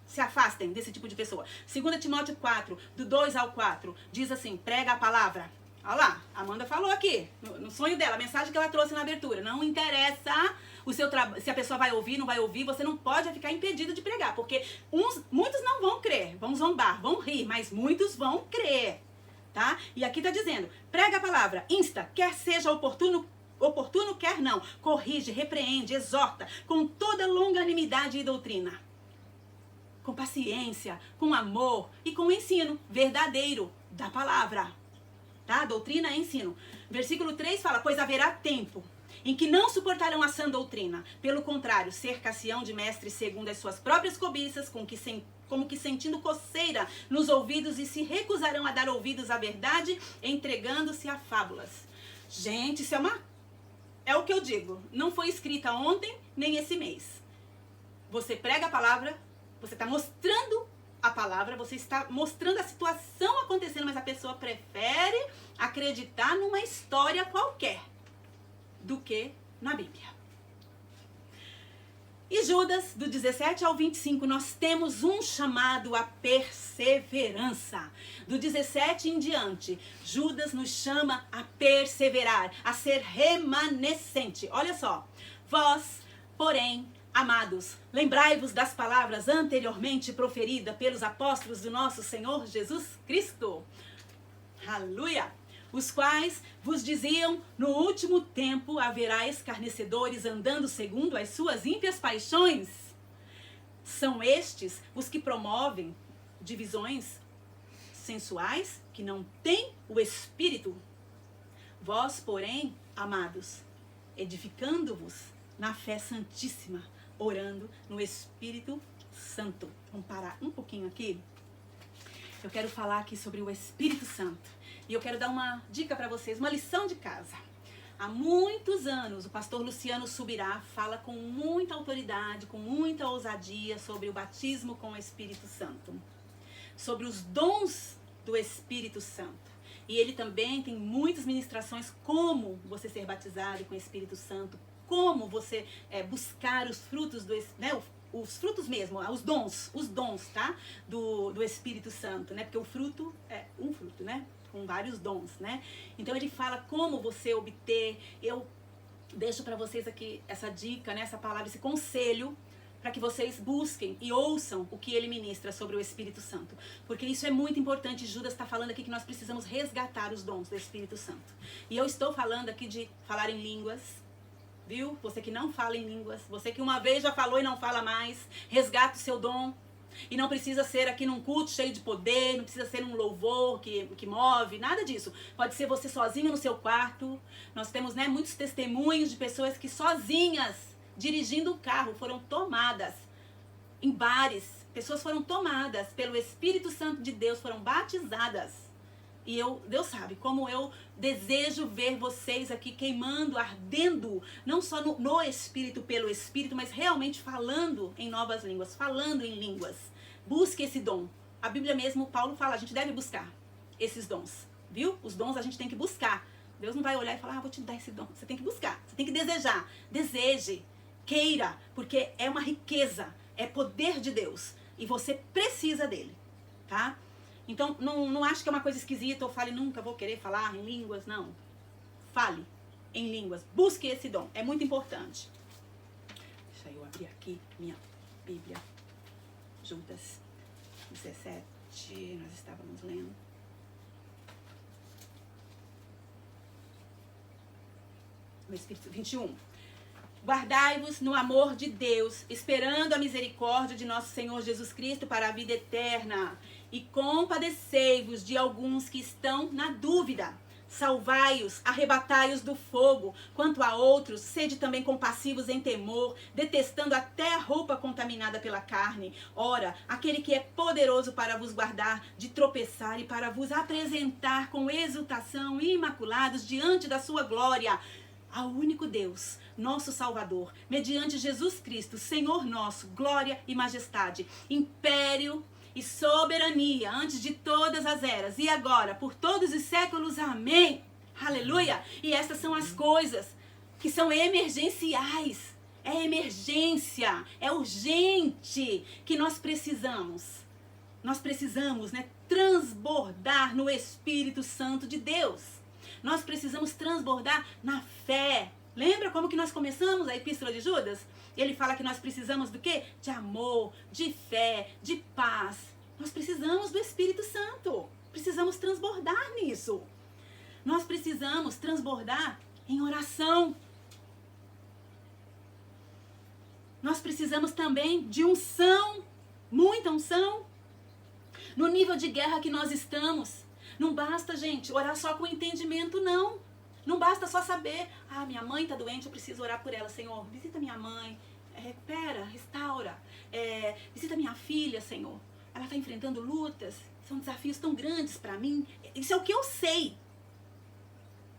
se afastem desse tipo de pessoa. 2 Timóteo 4, do 2 ao 4, diz assim, prega a palavra. Olha lá, a Amanda falou aqui, no sonho dela, a mensagem que ela trouxe na abertura. Não interessa o seu se a pessoa vai ouvir, não vai ouvir, você não pode ficar impedido de pregar, porque muitos não vão crer, vão zombar, vão rir, mas muitos vão crer, tá? E aqui tá dizendo, prega a palavra, insta, quer seja oportuno, quer não, corrige, repreende, exorta, com toda longanimidade e doutrina. Com paciência, com amor e com ensino verdadeiro da palavra. Tá? Doutrina é ensino. Versículo 3 fala, pois haverá tempo em que não suportarão a sã doutrina. Pelo contrário, cercar-se-ão de mestres segundo as suas próprias cobiças, como que sentindo coceira nos ouvidos, e se recusarão a dar ouvidos à verdade, entregando-se a fábulas. Gente, isso é o que eu digo. Não foi escrita ontem, nem esse mês. Você prega a palavra, você está mostrando a palavra, você está mostrando a situação acontecendo, mas a pessoa prefere acreditar numa história qualquer do que na Bíblia. E Judas, do 17 ao 25, nós temos um chamado à perseverança. Do 17 em diante, Judas nos chama a perseverar, a ser remanescente. Olha só, vós, porém, Amados, lembrai-vos das palavras anteriormente proferidas pelos apóstolos do nosso Senhor Jesus Cristo. Aleluia! Os quais vos diziam, no último tempo haverá escarnecedores andando segundo as suas ímpias paixões. São estes os que promovem divisões sensuais que não têm o Espírito. Vós, porém, amados, edificando-vos na fé santíssima, orando no Espírito Santo. Vamos parar um pouquinho aqui. Eu quero falar aqui sobre o Espírito Santo. E eu quero dar uma dica para vocês, uma lição de casa. Há muitos anos, o pastor Luciano Subirá fala com muita autoridade, com muita ousadia sobre o batismo com o Espírito Santo. Sobre os dons do Espírito Santo. E ele também tem muitas ministrações como você ser batizado com o Espírito Santo, como você buscar os frutos do os frutos mesmo, os dons, tá? Do Espírito Santo, né? Porque o fruto é um fruto, né? Com vários dons, né? Então ele fala como você obter. Eu deixo para vocês aqui essa dica, né? Essa palavra, esse conselho, para que vocês busquem e ouçam o que ele ministra sobre o Espírito Santo. Porque isso é muito importante. Judas está falando aqui que nós precisamos resgatar os dons do Espírito Santo. E eu estou falando aqui de falar em línguas, viu? Você que não fala em línguas, você que uma vez já falou e não fala mais, resgata o seu dom. E não precisa ser aqui num culto cheio de poder, não precisa ser um louvor que move, nada disso. Pode ser você sozinho no seu quarto. Nós temos, né, muitos testemunhos de pessoas que sozinhas, dirigindo o carro, foram tomadas em bares. Pessoas foram tomadas pelo Espírito Santo de Deus, foram batizadas. E Deus sabe como eu desejo ver vocês aqui queimando, ardendo, não só no Espírito, pelo Espírito, mas realmente falando em novas línguas, falando em línguas. Busque esse dom. A Bíblia mesmo, Paulo fala, a gente deve buscar esses dons, viu? Os dons a gente tem que buscar. Deus não vai olhar e falar, vou te dar esse dom. Você tem que buscar, você tem que desejar. Deseje, queira, porque é uma riqueza, é poder de Deus. E você precisa dele, tá? Então, não acho que é uma coisa esquisita, ou fale, nunca vou querer falar em línguas, não. Fale em línguas, busque esse dom, é muito importante. Deixa eu abrir aqui minha Bíblia. Judas 17, nós estávamos lendo. No Espírito 21. Guardai-vos no amor de Deus, esperando a misericórdia de nosso Senhor Jesus Cristo para a vida eterna. E compadecei-vos de alguns que estão na dúvida. Salvai-os, arrebatai-os do fogo. Quanto a outros, sede também compassivos em temor, detestando até a roupa contaminada pela carne. Ora, aquele que é poderoso para vos guardar de tropeçar e para vos apresentar com exultação imaculados diante da sua glória, ao único Deus, nosso Salvador, mediante Jesus Cristo, Senhor nosso, glória e majestade, império e soberania antes de todas as eras e agora, por todos os séculos. Amém. Aleluia. E essas são as coisas que são emergenciais. É emergência, é urgente que nós precisamos. Nós precisamos, né, transbordar no Espírito Santo de Deus. Nós precisamos transbordar na fé. Lembra como que nós começamos a Epístola de Judas? Ele fala que nós precisamos do quê? De amor, de fé, de paz. Nós precisamos do Espírito Santo. Precisamos transbordar nisso. Nós precisamos transbordar em oração. Nós precisamos também de unção, muita unção. No nível de guerra que nós estamos, não basta, gente, orar só com entendimento, não. Não basta só saber, minha mãe está doente, eu preciso orar por ela. Senhor, visita minha mãe, recupera, restaura. Visita minha filha, Senhor. Ela está enfrentando lutas, são desafios tão grandes para mim. Isso é o que eu sei.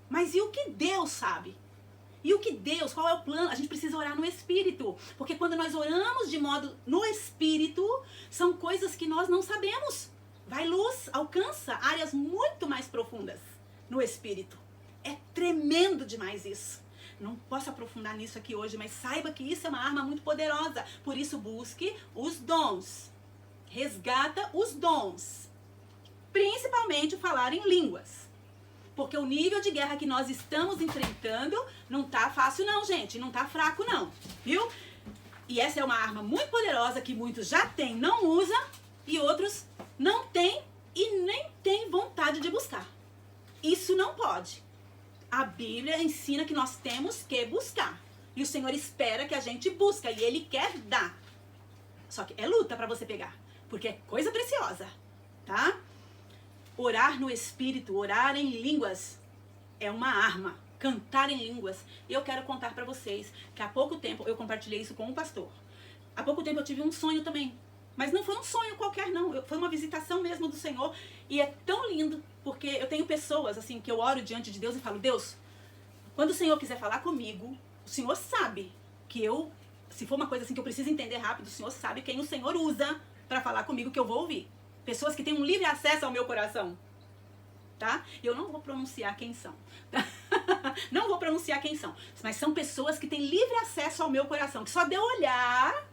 Mas e o que Deus sabe? E o que Deus, qual é o plano? A gente precisa orar no Espírito. Porque quando nós oramos de modo no Espírito, são coisas que nós não sabemos. Vai luz, alcança áreas muito mais profundas no Espírito. É tremendo demais isso. Não posso aprofundar nisso aqui hoje, mas saiba que isso é uma arma muito poderosa. Por isso, busque os dons. Resgata os dons. Principalmente falar em línguas. Porque o nível de guerra que nós estamos enfrentando não tá fácil não, gente. Não tá fraco não, viu? E essa é uma arma muito poderosa que muitos já têm, não usa, e outros não têm e nem têm vontade de buscar. Isso não pode. A Bíblia ensina que nós temos que buscar. E o Senhor espera que a gente busque, e Ele quer dar. Só que é luta para você pegar, porque é coisa preciosa, tá? Orar no Espírito, orar em línguas é uma arma. Cantar em línguas. Eu quero contar para vocês que há pouco tempo eu compartilhei isso com um pastor. Há pouco tempo eu tive um sonho também. Mas não foi um sonho qualquer, não. Foi uma visitação mesmo do Senhor. E é tão lindo, porque eu tenho pessoas assim que eu oro diante de Deus e falo: Deus, quando o Senhor quiser falar comigo, o Senhor sabe que se for uma coisa assim que eu preciso entender rápido, o Senhor sabe quem o Senhor usa para falar comigo que eu vou ouvir. Pessoas que têm um livre acesso ao meu coração. Tá? Eu não vou pronunciar quem são. Tá? Não vou pronunciar quem são. Mas são pessoas que têm livre acesso ao meu coração. Que só de eu olhar,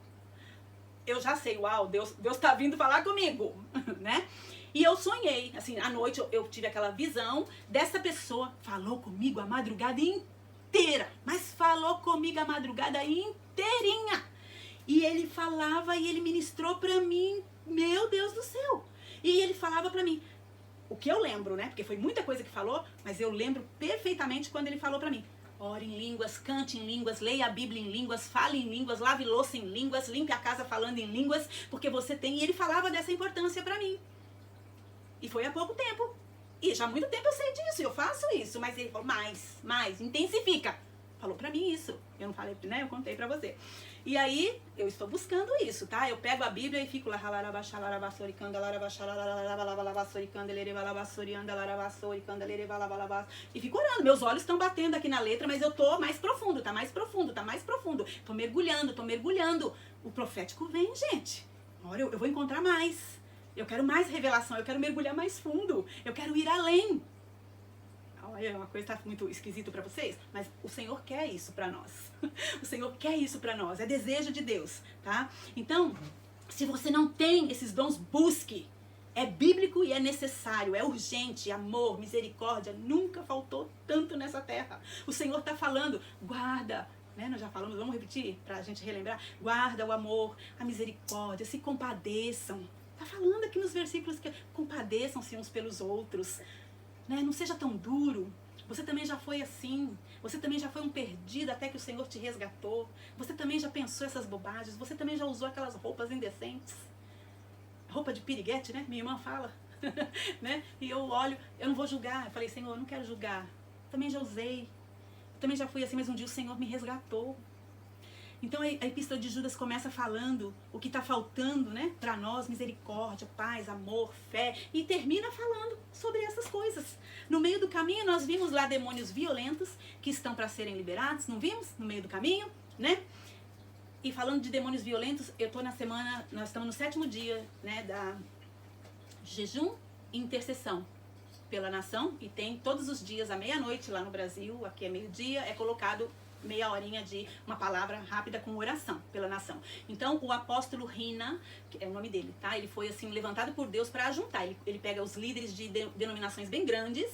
eu já sei, uau, Deus tá vindo falar comigo. Né? E eu sonhei, assim, à noite eu tive aquela visão dessa pessoa. Falou comigo a madrugada inteira. Mas falou comigo a madrugada inteirinha. E ele falava e ele ministrou pra mim. Meu Deus do céu. E ele falava pra mim. O que eu lembro, né? Porque foi muita coisa que falou, mas eu lembro perfeitamente quando ele falou pra mim. Ore em línguas, cante em línguas, leia a Bíblia em línguas, fale em línguas, lave louça em línguas, limpe a casa falando em línguas, porque você tem... E ele falava dessa importância pra mim. E foi há pouco tempo. E já há muito tempo eu sei disso, eu faço isso. Mas ele falou, mais, intensifica. Falou pra mim isso. Eu não falei, né? Eu contei pra você. E aí, eu estou buscando isso, tá? Eu pego a Bíblia e fico lá, e fico orando. Meus olhos estão batendo aqui na letra, mas eu tô mais profundo, tá mais profundo, tá mais profundo. Tô mergulhando. O profético vem, gente. Olha, eu vou encontrar mais. Eu quero mais revelação, eu quero mergulhar mais fundo. Eu quero ir além. Olha, uma coisa tá muito esquisita para vocês, mas o Senhor quer isso para nós. O Senhor quer isso para nós, é desejo de Deus, tá? Então, se você não tem esses dons, busque. É bíblico e é necessário, é urgente, amor, misericórdia, nunca faltou tanto nessa terra. O Senhor tá falando, guarda, né? Nós já falamos, vamos repetir pra gente relembrar. Guarda o amor, a misericórdia, se compadeçam. Tá falando aqui nos versículos que compadeçam-se uns pelos outros. Né? Não seja tão duro. Você também já foi assim. Você também já foi um perdido até que o Senhor te resgatou. Você também já pensou essas bobagens. Você também já usou aquelas roupas indecentes. Roupa de piriguete, né? Minha irmã fala. Né? E eu olho, eu não vou julgar. Eu falei, Senhor, eu não quero julgar. Também já usei. Também já fui assim, mas um dia o Senhor me resgatou. Então a Epístola de Judas começa falando o que está faltando, né, para nós, misericórdia, paz, amor, fé, e termina falando sobre essas coisas. No meio do caminho nós vimos lá demônios violentos que estão para serem liberados, não vimos? No meio do caminho, né? E falando de demônios violentos, eu estou na semana, nós estamos no 7º dia, né, da jejum e intercessão pela nação, e tem todos os dias à meia-noite lá no Brasil, aqui é meio-dia, é colocado meia horinha de uma palavra rápida com oração pela nação. Então, o apóstolo Rina, que é o nome dele, tá? Ele foi, assim, levantado por Deus para juntar. Ele pega os líderes de denominações bem grandes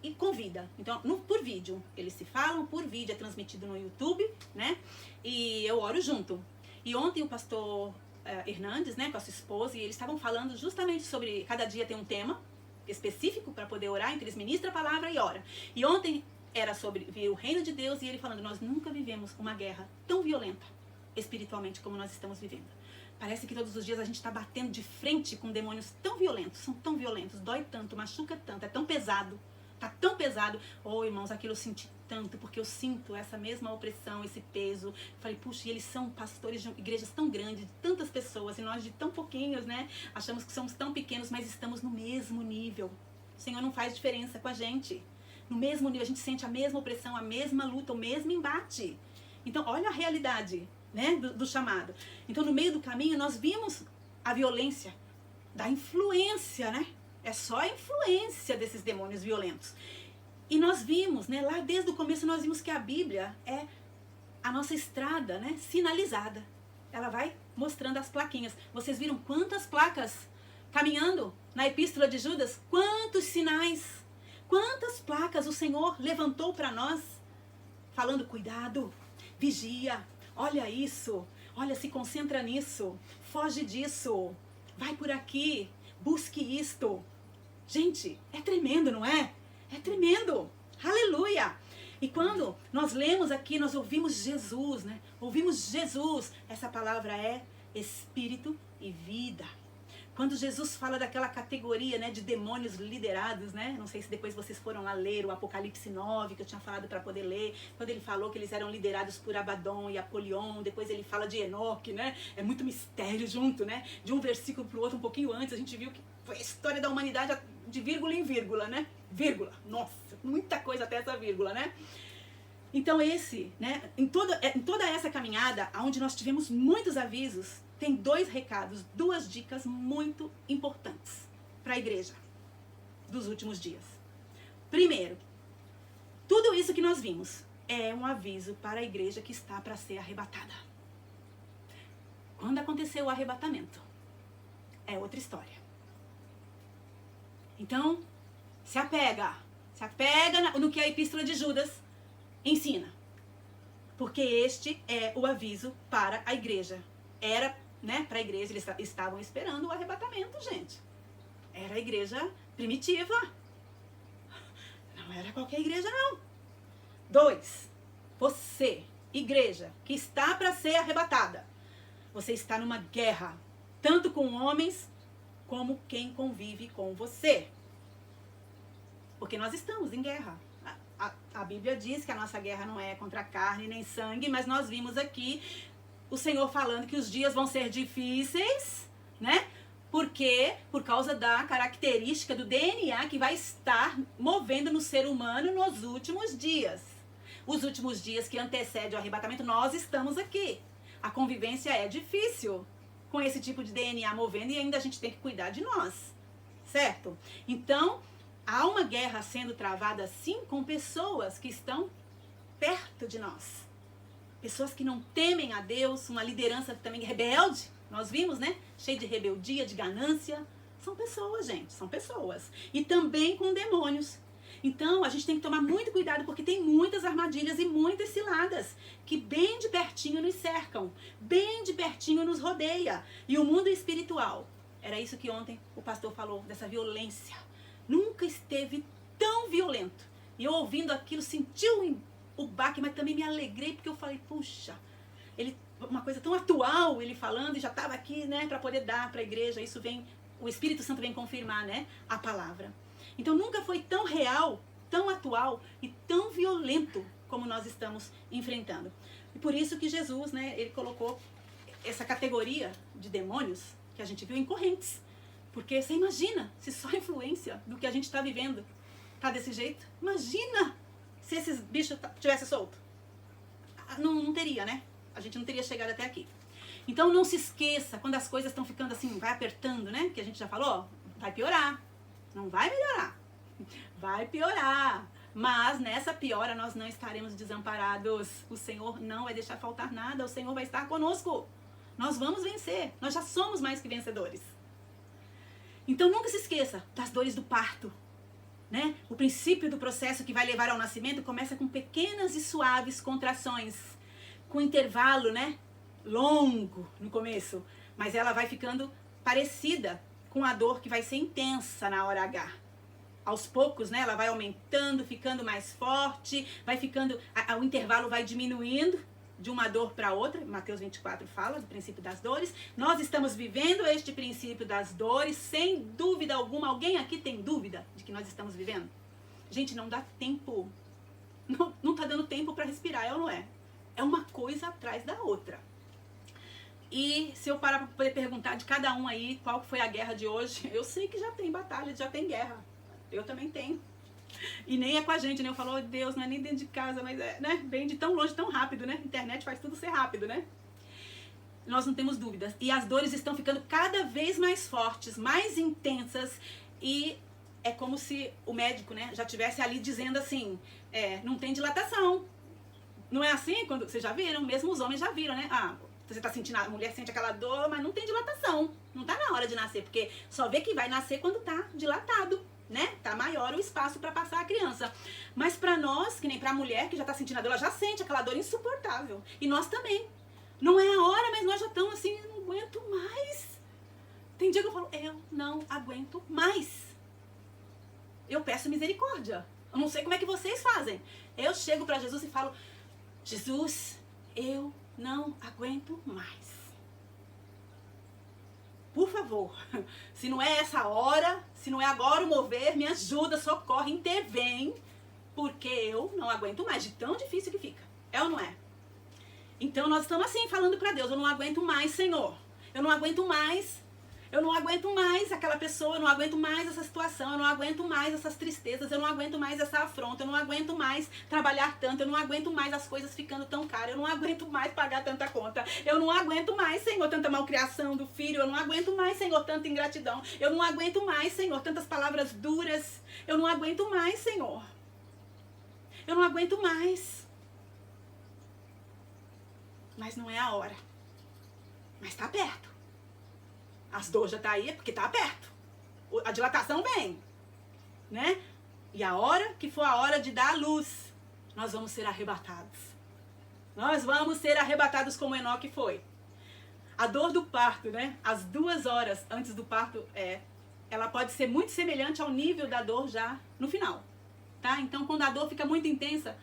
e convida. Então, por vídeo. Eles se falam por vídeo, é transmitido no YouTube, né? E eu oro junto. E ontem o pastor Hernandes, né, com a sua esposa, e eles estavam falando justamente sobre... Cada dia tem um tema específico para poder orar, então eles ministram a palavra e oram. E ontem... era sobre ver o reino de Deus e ele falando, nós nunca vivemos uma guerra tão violenta espiritualmente como nós estamos vivendo. Parece que todos os dias a gente está batendo de frente com demônios tão violentos, são tão violentos, dói tanto, machuca tanto, é tão pesado, tá tão pesado. Oh, irmãos, aquilo eu senti tanto, porque eu sinto essa mesma opressão, esse peso. Falei, puxa, e eles são pastores de igrejas tão grandes, de tantas pessoas, e nós de tão pouquinhos, né? Achamos que somos tão pequenos, mas estamos no mesmo nível. O Senhor não faz diferença com a gente. No mesmo nível, a gente sente a mesma opressão, a mesma luta, o mesmo embate. Então, olha a realidade, né, do chamado. Então, no meio do caminho, nós vimos a violência da influência, né? É só a influência desses demônios violentos. E nós vimos, né, lá desde o começo, nós vimos que a Bíblia é a nossa estrada, né, sinalizada. Ela vai mostrando as plaquinhas. Vocês viram quantas placas caminhando na Epístola de Judas? Quantos sinais? Quantas placas o Senhor levantou para nós, falando, cuidado, vigia, olha isso, Olha, se concentra nisso, foge disso, vai por aqui, busque isto. Gente, é tremendo, não é? É tremendo. Aleluia! E quando nós lemos aqui, nós ouvimos Jesus, né? Ouvimos Jesus. Essa palavra é espírito e vida. Quando Jesus fala daquela categoria, né, de demônios liderados, né? Não sei se depois vocês foram lá ler o Apocalipse 9, que eu tinha falado para poder ler. Quando ele falou que eles eram liderados por Abaddon e Apolion, depois ele fala de Enoque, né? É muito mistério junto, né? De um versículo para o outro, um pouquinho antes, a gente viu que foi a história da humanidade de vírgula em vírgula, né? Vírgula. Nossa, muita coisa até essa vírgula, né? Então em toda essa caminhada, onde nós tivemos muitos avisos, tem 2 recados, 2 dicas muito importantes para a igreja dos últimos dias. Primeiro, tudo isso que nós vimos é um aviso para a igreja que está para ser arrebatada. Quando aconteceu o arrebatamento, é outra história. Então, se apega no que a Epístola de Judas ensina. Porque este é o aviso para a igreja. Era, né, para a igreja, eles estavam esperando o arrebatamento, gente. Era a igreja primitiva. Não era qualquer igreja, não. 2, você, igreja, que está para ser arrebatada, você está numa guerra, tanto com homens como quem convive com você. Porque nós estamos em guerra. A Bíblia diz que a nossa guerra não é contra carne nem sangue, mas nós vimos aqui o Senhor falando que os dias vão ser difíceis, né? Porque por causa da característica do DNA que vai estar movendo no ser humano nos últimos dias. Os últimos dias que antecedem o arrebatamento, nós estamos aqui. A convivência é difícil com esse tipo de DNA movendo e ainda a gente tem que cuidar de nós, certo? Então, há uma guerra sendo travada sim com pessoas que estão perto de nós. Pessoas que não temem a Deus, uma liderança também rebelde, nós vimos, né? Cheia de rebeldia, de ganância. São pessoas, gente, são pessoas. E também com demônios. Então, a gente tem que tomar muito cuidado porque tem muitas armadilhas e muitas ciladas que bem de pertinho nos cercam, bem de pertinho nos rodeia. E o mundo espiritual, era isso que ontem o pastor falou, dessa violência. Nunca esteve tão violento. E eu ouvindo aquilo, senti o baque, mas também me alegrei, porque eu falei, puxa, uma coisa tão atual, ele falando, e já estava aqui, né, para poder dar para a igreja. Isso vem, o Espírito Santo vem confirmar, né, a palavra. Então nunca foi tão real, tão atual e tão violento como nós estamos enfrentando. E por isso que Jesus, né, ele colocou essa categoria de demônios que a gente viu em correntes. Porque você imagina se só a influência do que a gente está vivendo tá desse jeito? Imagina se esses bichos tivessem solto. Não teria, né? A gente não teria chegado até aqui. Então não se esqueça, quando as coisas estão ficando assim, vai apertando, né? Que a gente já falou, vai piorar. Não vai melhorar. Vai piorar. Mas nessa piora nós não estaremos desamparados. O Senhor não vai deixar faltar nada. O Senhor vai estar conosco. Nós vamos vencer. Nós já somos mais que vencedores. Então nunca se esqueça das dores do parto, né? O princípio do processo que vai levar ao nascimento começa com pequenas e suaves contrações, com intervalo, né, longo no começo, mas ela vai ficando parecida com a dor que vai ser intensa na hora H. Aos poucos, né, ela vai aumentando, ficando mais forte, vai ficando, o intervalo vai diminuindo de uma dor para outra. Mateus 24 fala do princípio das dores. Nós estamos vivendo este princípio das dores, sem dúvida alguma. Alguém aqui tem dúvida de que nós estamos vivendo? Gente, não dá tempo. Não tá dando tempo para respirar, é ou não é? É uma coisa atrás da outra. E se eu parar para poder perguntar de cada um aí qual foi a guerra de hoje, eu sei que já tem batalha, já tem guerra. Eu também tenho. E nem é com a gente, né? Eu falo, oh, Deus, não é nem dentro de casa, mas é, né? Vem de tão longe, tão rápido, né? Internet faz tudo ser rápido, né? Nós não temos dúvidas. E as dores estão ficando cada vez mais fortes, mais intensas. E é como se o médico, né, já estivesse ali dizendo assim, não tem dilatação. Não é assim? Quando vocês já viram? Mesmo os homens já viram, né? Ah, você tá sentindo, a mulher sente aquela dor, mas não tem dilatação. Não tá na hora de nascer, porque só vê que vai nascer quando tá dilatado, né? Tá maior o espaço para passar a criança. Mas para nós, que nem para a mulher que já tá sentindo a dor, ela já sente aquela dor insuportável. E nós também. Não é a hora, mas nós já estamos assim, não aguento mais. Tem dia que eu falo, eu não aguento mais. Eu peço misericórdia. Eu não sei como é que vocês fazem. Eu chego para Jesus e falo, Jesus, eu não aguento mais. Por favor, se não é essa hora, se não é agora o mover, me ajuda, socorre, intervém, porque eu não aguento mais, de tão difícil que fica. É ou não é? Então nós estamos assim, falando para Deus, eu não aguento mais, Senhor. Eu não aguento mais aquela pessoa, eu não aguento mais essa situação, eu não aguento mais essas tristezas, eu não aguento mais essa afronta, eu não aguento mais trabalhar tanto, eu não aguento mais as coisas ficando tão caras, eu não aguento mais pagar tanta conta, eu não aguento mais, Senhor, tanta malcriação do filho, eu não aguento mais, Senhor, tanta ingratidão, eu não aguento mais, Senhor, tantas palavras duras, eu não aguento mais, Senhor. Eu não aguento mais. Mas não é a hora. Mas tá perto. As dores já tá aí, porque tá perto. A dilatação vem, né? E a hora que for a hora de dar a luz, nós vamos ser arrebatados. Nós vamos ser arrebatados como Enoque foi. A dor do parto, né? As 2 horas antes do parto, ela pode ser muito semelhante ao nível da dor já no final, tá? Então, quando a dor fica muito intensa,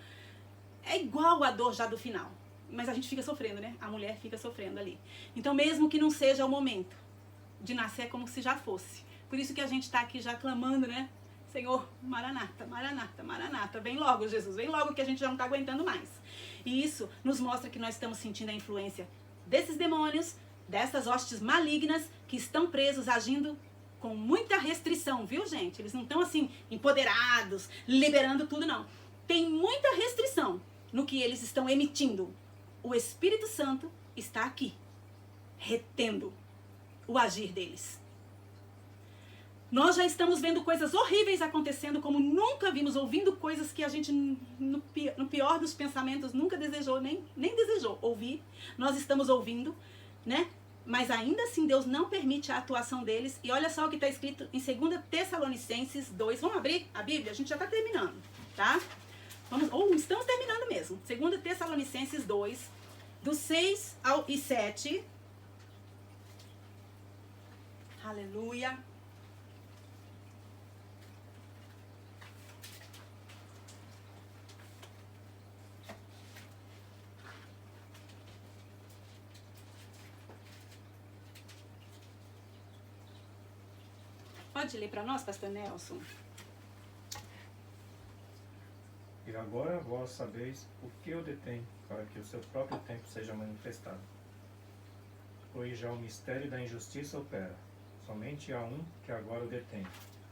é igual a dor já do final. Mas a gente fica sofrendo, né? A mulher fica sofrendo ali. Então, mesmo que não seja o momento de nascer, é como se já fosse. Por isso que a gente está aqui já clamando, né? Senhor, Maranata, Maranata, Maranata. Vem logo, Jesus. Vem logo que a gente já não está aguentando mais. E isso nos mostra que nós estamos sentindo a influência desses demônios, dessas hostes malignas que estão presos, agindo com muita restrição, viu, gente? Eles não estão assim, empoderados, liberando tudo, não. Tem muita restrição no que eles estão emitindo. O Espírito Santo está aqui, retendo o agir deles. Nós já estamos vendo coisas horríveis acontecendo como nunca vimos, ouvindo coisas que a gente, no pior dos pensamentos, nunca desejou, nem desejou ouvir. Nós estamos ouvindo, né? Mas ainda assim Deus não permite a atuação deles. E olha só o que está escrito em 2 Tessalonicenses 2. Vamos abrir a Bíblia? A gente já está terminando, tá? Estamos terminando mesmo. 2 Tessalonicenses 2, do 6 ao 7. Aleluia. Pode ler para nós, pastor Nelson? E agora vós sabeis o que o detém, para que o seu próprio tempo seja manifestado. Pois já o mistério da injustiça opera. Somente há um que agora o detém,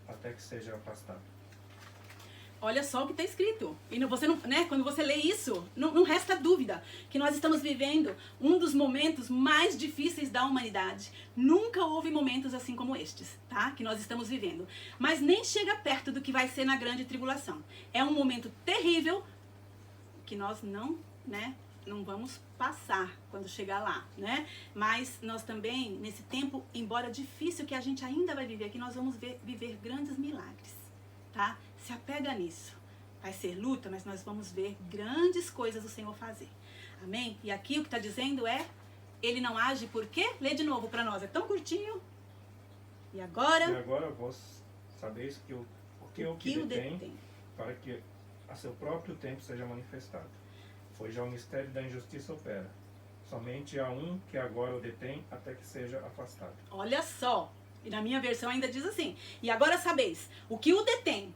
até que seja afastado. Olha só o que está escrito. E você não, né, quando você lê isso, não resta dúvida que nós estamos vivendo um dos momentos mais difíceis da humanidade. Nunca houve momentos assim como estes, tá? Que nós estamos vivendo. Mas nem chega perto do que vai ser na grande tribulação. É um momento terrível que nós não vamos passar quando chegar lá, né? Mas nós também, nesse tempo, embora difícil que a gente ainda vai viver aqui, nós vamos viver grandes milagres, tá? Se apega nisso. Vai ser luta, mas nós vamos ver grandes coisas do Senhor fazer. Amém? E aqui o que está dizendo é, ele não age por quê? Lê de novo para nós, é tão curtinho. E agora vós sabeis que o que o detém, para que a seu próprio tempo seja manifestado. Pois já o mistério da injustiça opera. Somente há um que agora o detém, até que seja afastado. Olha só, e na minha versão ainda diz assim, e agora sabeis, o que o detém,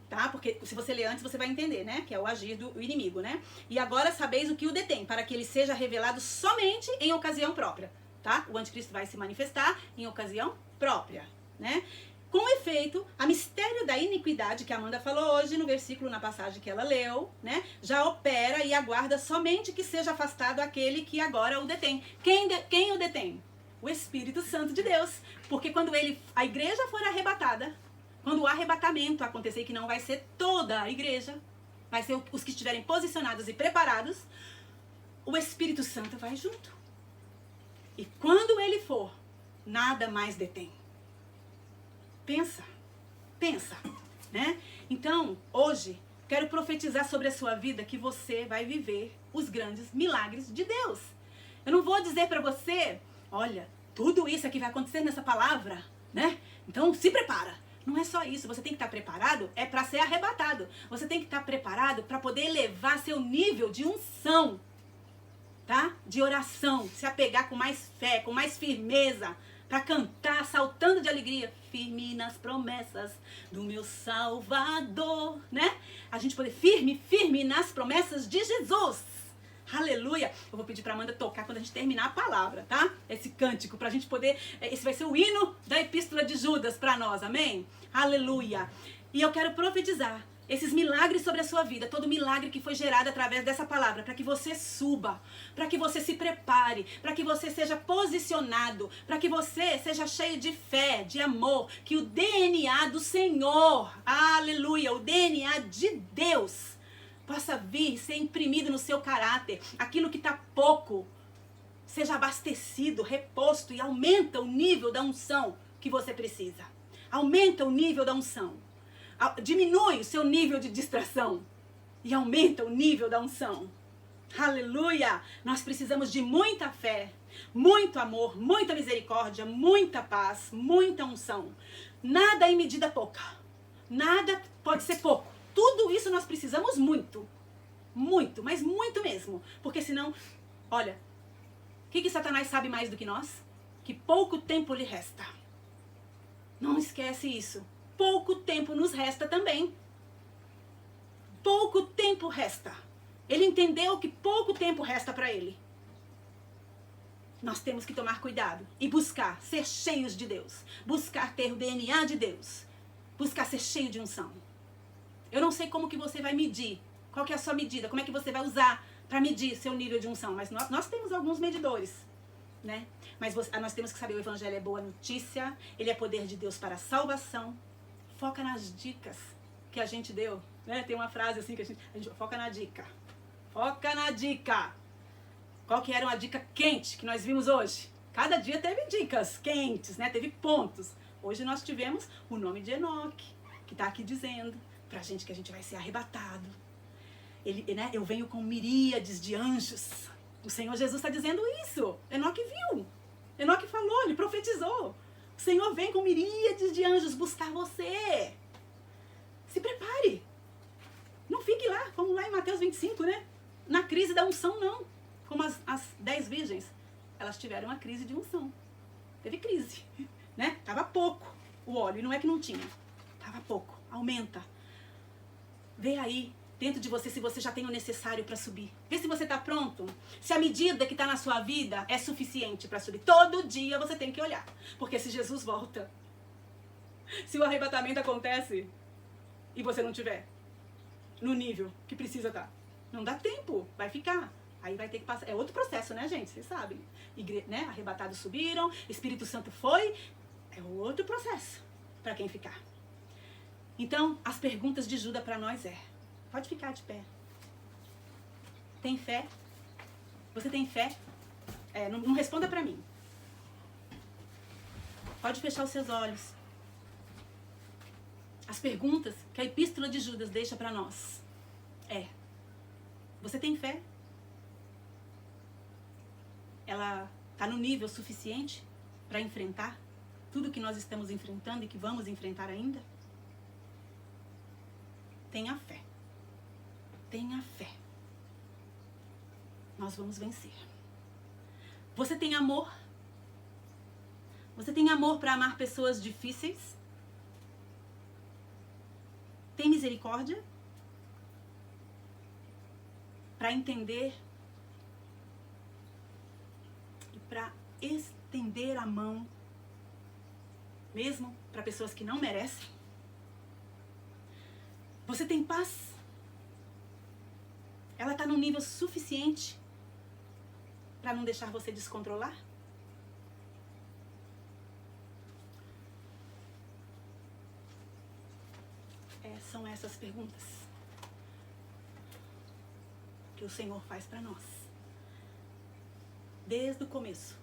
tá? Porque se você ler antes, você vai entender, né? Que é o agir do inimigo, né? E agora sabeis o que o detém, para que ele seja revelado somente em ocasião própria, tá? O anticristo vai se manifestar em ocasião própria, né? Com efeito, a mistério da iniquidade que a Amanda falou hoje no versículo, na passagem que ela leu, né? Já opera e aguarda somente que seja afastado aquele que agora o detém. Quem o detém? O Espírito Santo de Deus. Porque quando a igreja for arrebatada, quando o arrebatamento acontecer, que não vai ser toda a igreja, vai ser os que estiverem posicionados e preparados, o Espírito Santo vai junto. E quando ele for, nada mais detém. Pensa, né? Então, hoje, quero profetizar sobre a sua vida que você vai viver os grandes milagres de Deus. Eu não vou dizer para você, olha, tudo isso aqui vai acontecer nessa palavra, né? Então se prepara. Não é só isso, você tem que estar preparado, é para ser arrebatado. Você tem que estar preparado para poder elevar seu nível de unção, tá? De oração, se apegar com mais fé, com mais firmeza, para cantar saltando de alegria, firme nas promessas do meu Salvador, né? A gente poder firme nas promessas de Jesus. Aleluia! Eu vou pedir para Amanda tocar quando a gente terminar a palavra, tá? Esse cântico, pra gente poder... Esse vai ser o hino da Epístola de Judas para nós, amém? Aleluia! E eu quero profetizar esses milagres sobre a sua vida, todo milagre que foi gerado através dessa palavra, para que você suba, para que você se prepare, para que você seja posicionado, para que você seja cheio de fé, de amor, que o DNA do Senhor, aleluia, o DNA de Deus, possa vir, ser imprimido no seu caráter. Aquilo que está pouco, seja abastecido, reposto e aumenta o nível da unção que você precisa. Aumenta o nível da unção. Diminui o seu nível de distração e aumenta o nível da unção. Aleluia! Nós precisamos de muita fé, muito amor, muita misericórdia, muita paz, muita unção. Nada em medida pouca. Nada pode ser pouco. Tudo isso nós precisamos muito. Muito, mas muito mesmo. Porque senão, olha, o que Satanás sabe mais do que nós? Que pouco tempo lhe resta. Não esquece isso. Pouco tempo nos resta também. Pouco tempo resta. Ele entendeu que pouco tempo resta para ele. Nós temos que tomar cuidado e buscar ser cheios de Deus. Buscar ter o DNA de Deus. Buscar ser cheio de unção. Eu não sei como que você vai medir, qual que é a sua medida, como é que você vai usar para medir seu nível de unção, mas nós temos alguns medidores, né? Mas nós temos que saber, o evangelho é boa notícia, ele é poder de Deus para a salvação. Foca nas dicas que a gente deu, né? Tem uma frase assim que a gente foca na dica. Foca na dica. Qual que era uma dica quente que nós vimos hoje? Cada dia teve dicas quentes, né? Teve pontos. Hoje nós tivemos o nome de Enoque, que está aqui dizendo pra gente que a gente vai ser arrebatado. Ele, né, eu venho com miríades de anjos. O Senhor Jesus está dizendo isso. Enoque viu. Enoque falou, ele profetizou. O Senhor vem com miríades de anjos buscar você. Se prepare. Não fique lá, como lá em Mateus 25, né? Na crise da unção, não. Como as 10 virgens. Elas tiveram uma crise de unção. Teve crise, né? Tava pouco o óleo, e não é que não tinha. Tava pouco. Aumenta. Vê aí, dentro de você, se você já tem o necessário para subir. Vê se você está pronto. Se a medida que está na sua vida é suficiente para subir. Todo dia você tem que olhar. Porque se Jesus volta, se o arrebatamento acontece e você não tiver no nível que precisa estar, não dá tempo, vai ficar. Aí vai ter que passar. É outro processo, né, gente? Vocês sabem. Né? Arrebatados subiram, Espírito Santo foi. É outro processo para quem ficar. Então, as perguntas de Judas para nós pode ficar de pé. Tem fé? Você tem fé? Não responda para mim. Pode fechar os seus olhos. As perguntas que a Epístola de Judas deixa para nós você tem fé? Ela está no nível suficiente para enfrentar tudo que nós estamos enfrentando e que vamos enfrentar ainda? Tenha fé. Tenha fé. Nós vamos vencer. Você tem amor? Você tem amor para amar pessoas difíceis? Tem misericórdia? Para entender e para estender a mão, mesmo para pessoas que não merecem? Você tem paz? Ela está num nível suficiente para não deixar você descontrolar? São essas perguntas que o Senhor faz para nós. Desde o começo,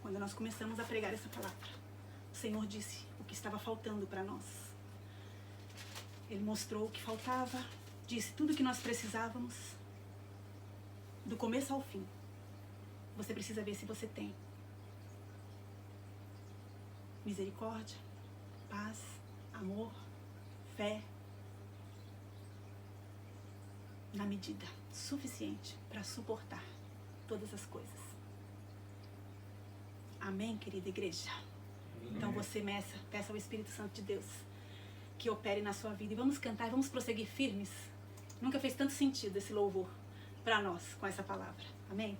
quando nós começamos a pregar essa palavra, o Senhor disse o que estava faltando para nós. Ele mostrou o que faltava, disse tudo o que nós precisávamos, do começo ao fim. Você precisa ver se você tem misericórdia, paz, amor, fé, na medida suficiente para suportar todas as coisas. Amém, querida igreja? Então você peça ao Espírito Santo de Deus que opere na sua vida. E vamos cantar e vamos prosseguir firmes. Nunca fez tanto sentido esse louvor para nós com essa palavra. Amém?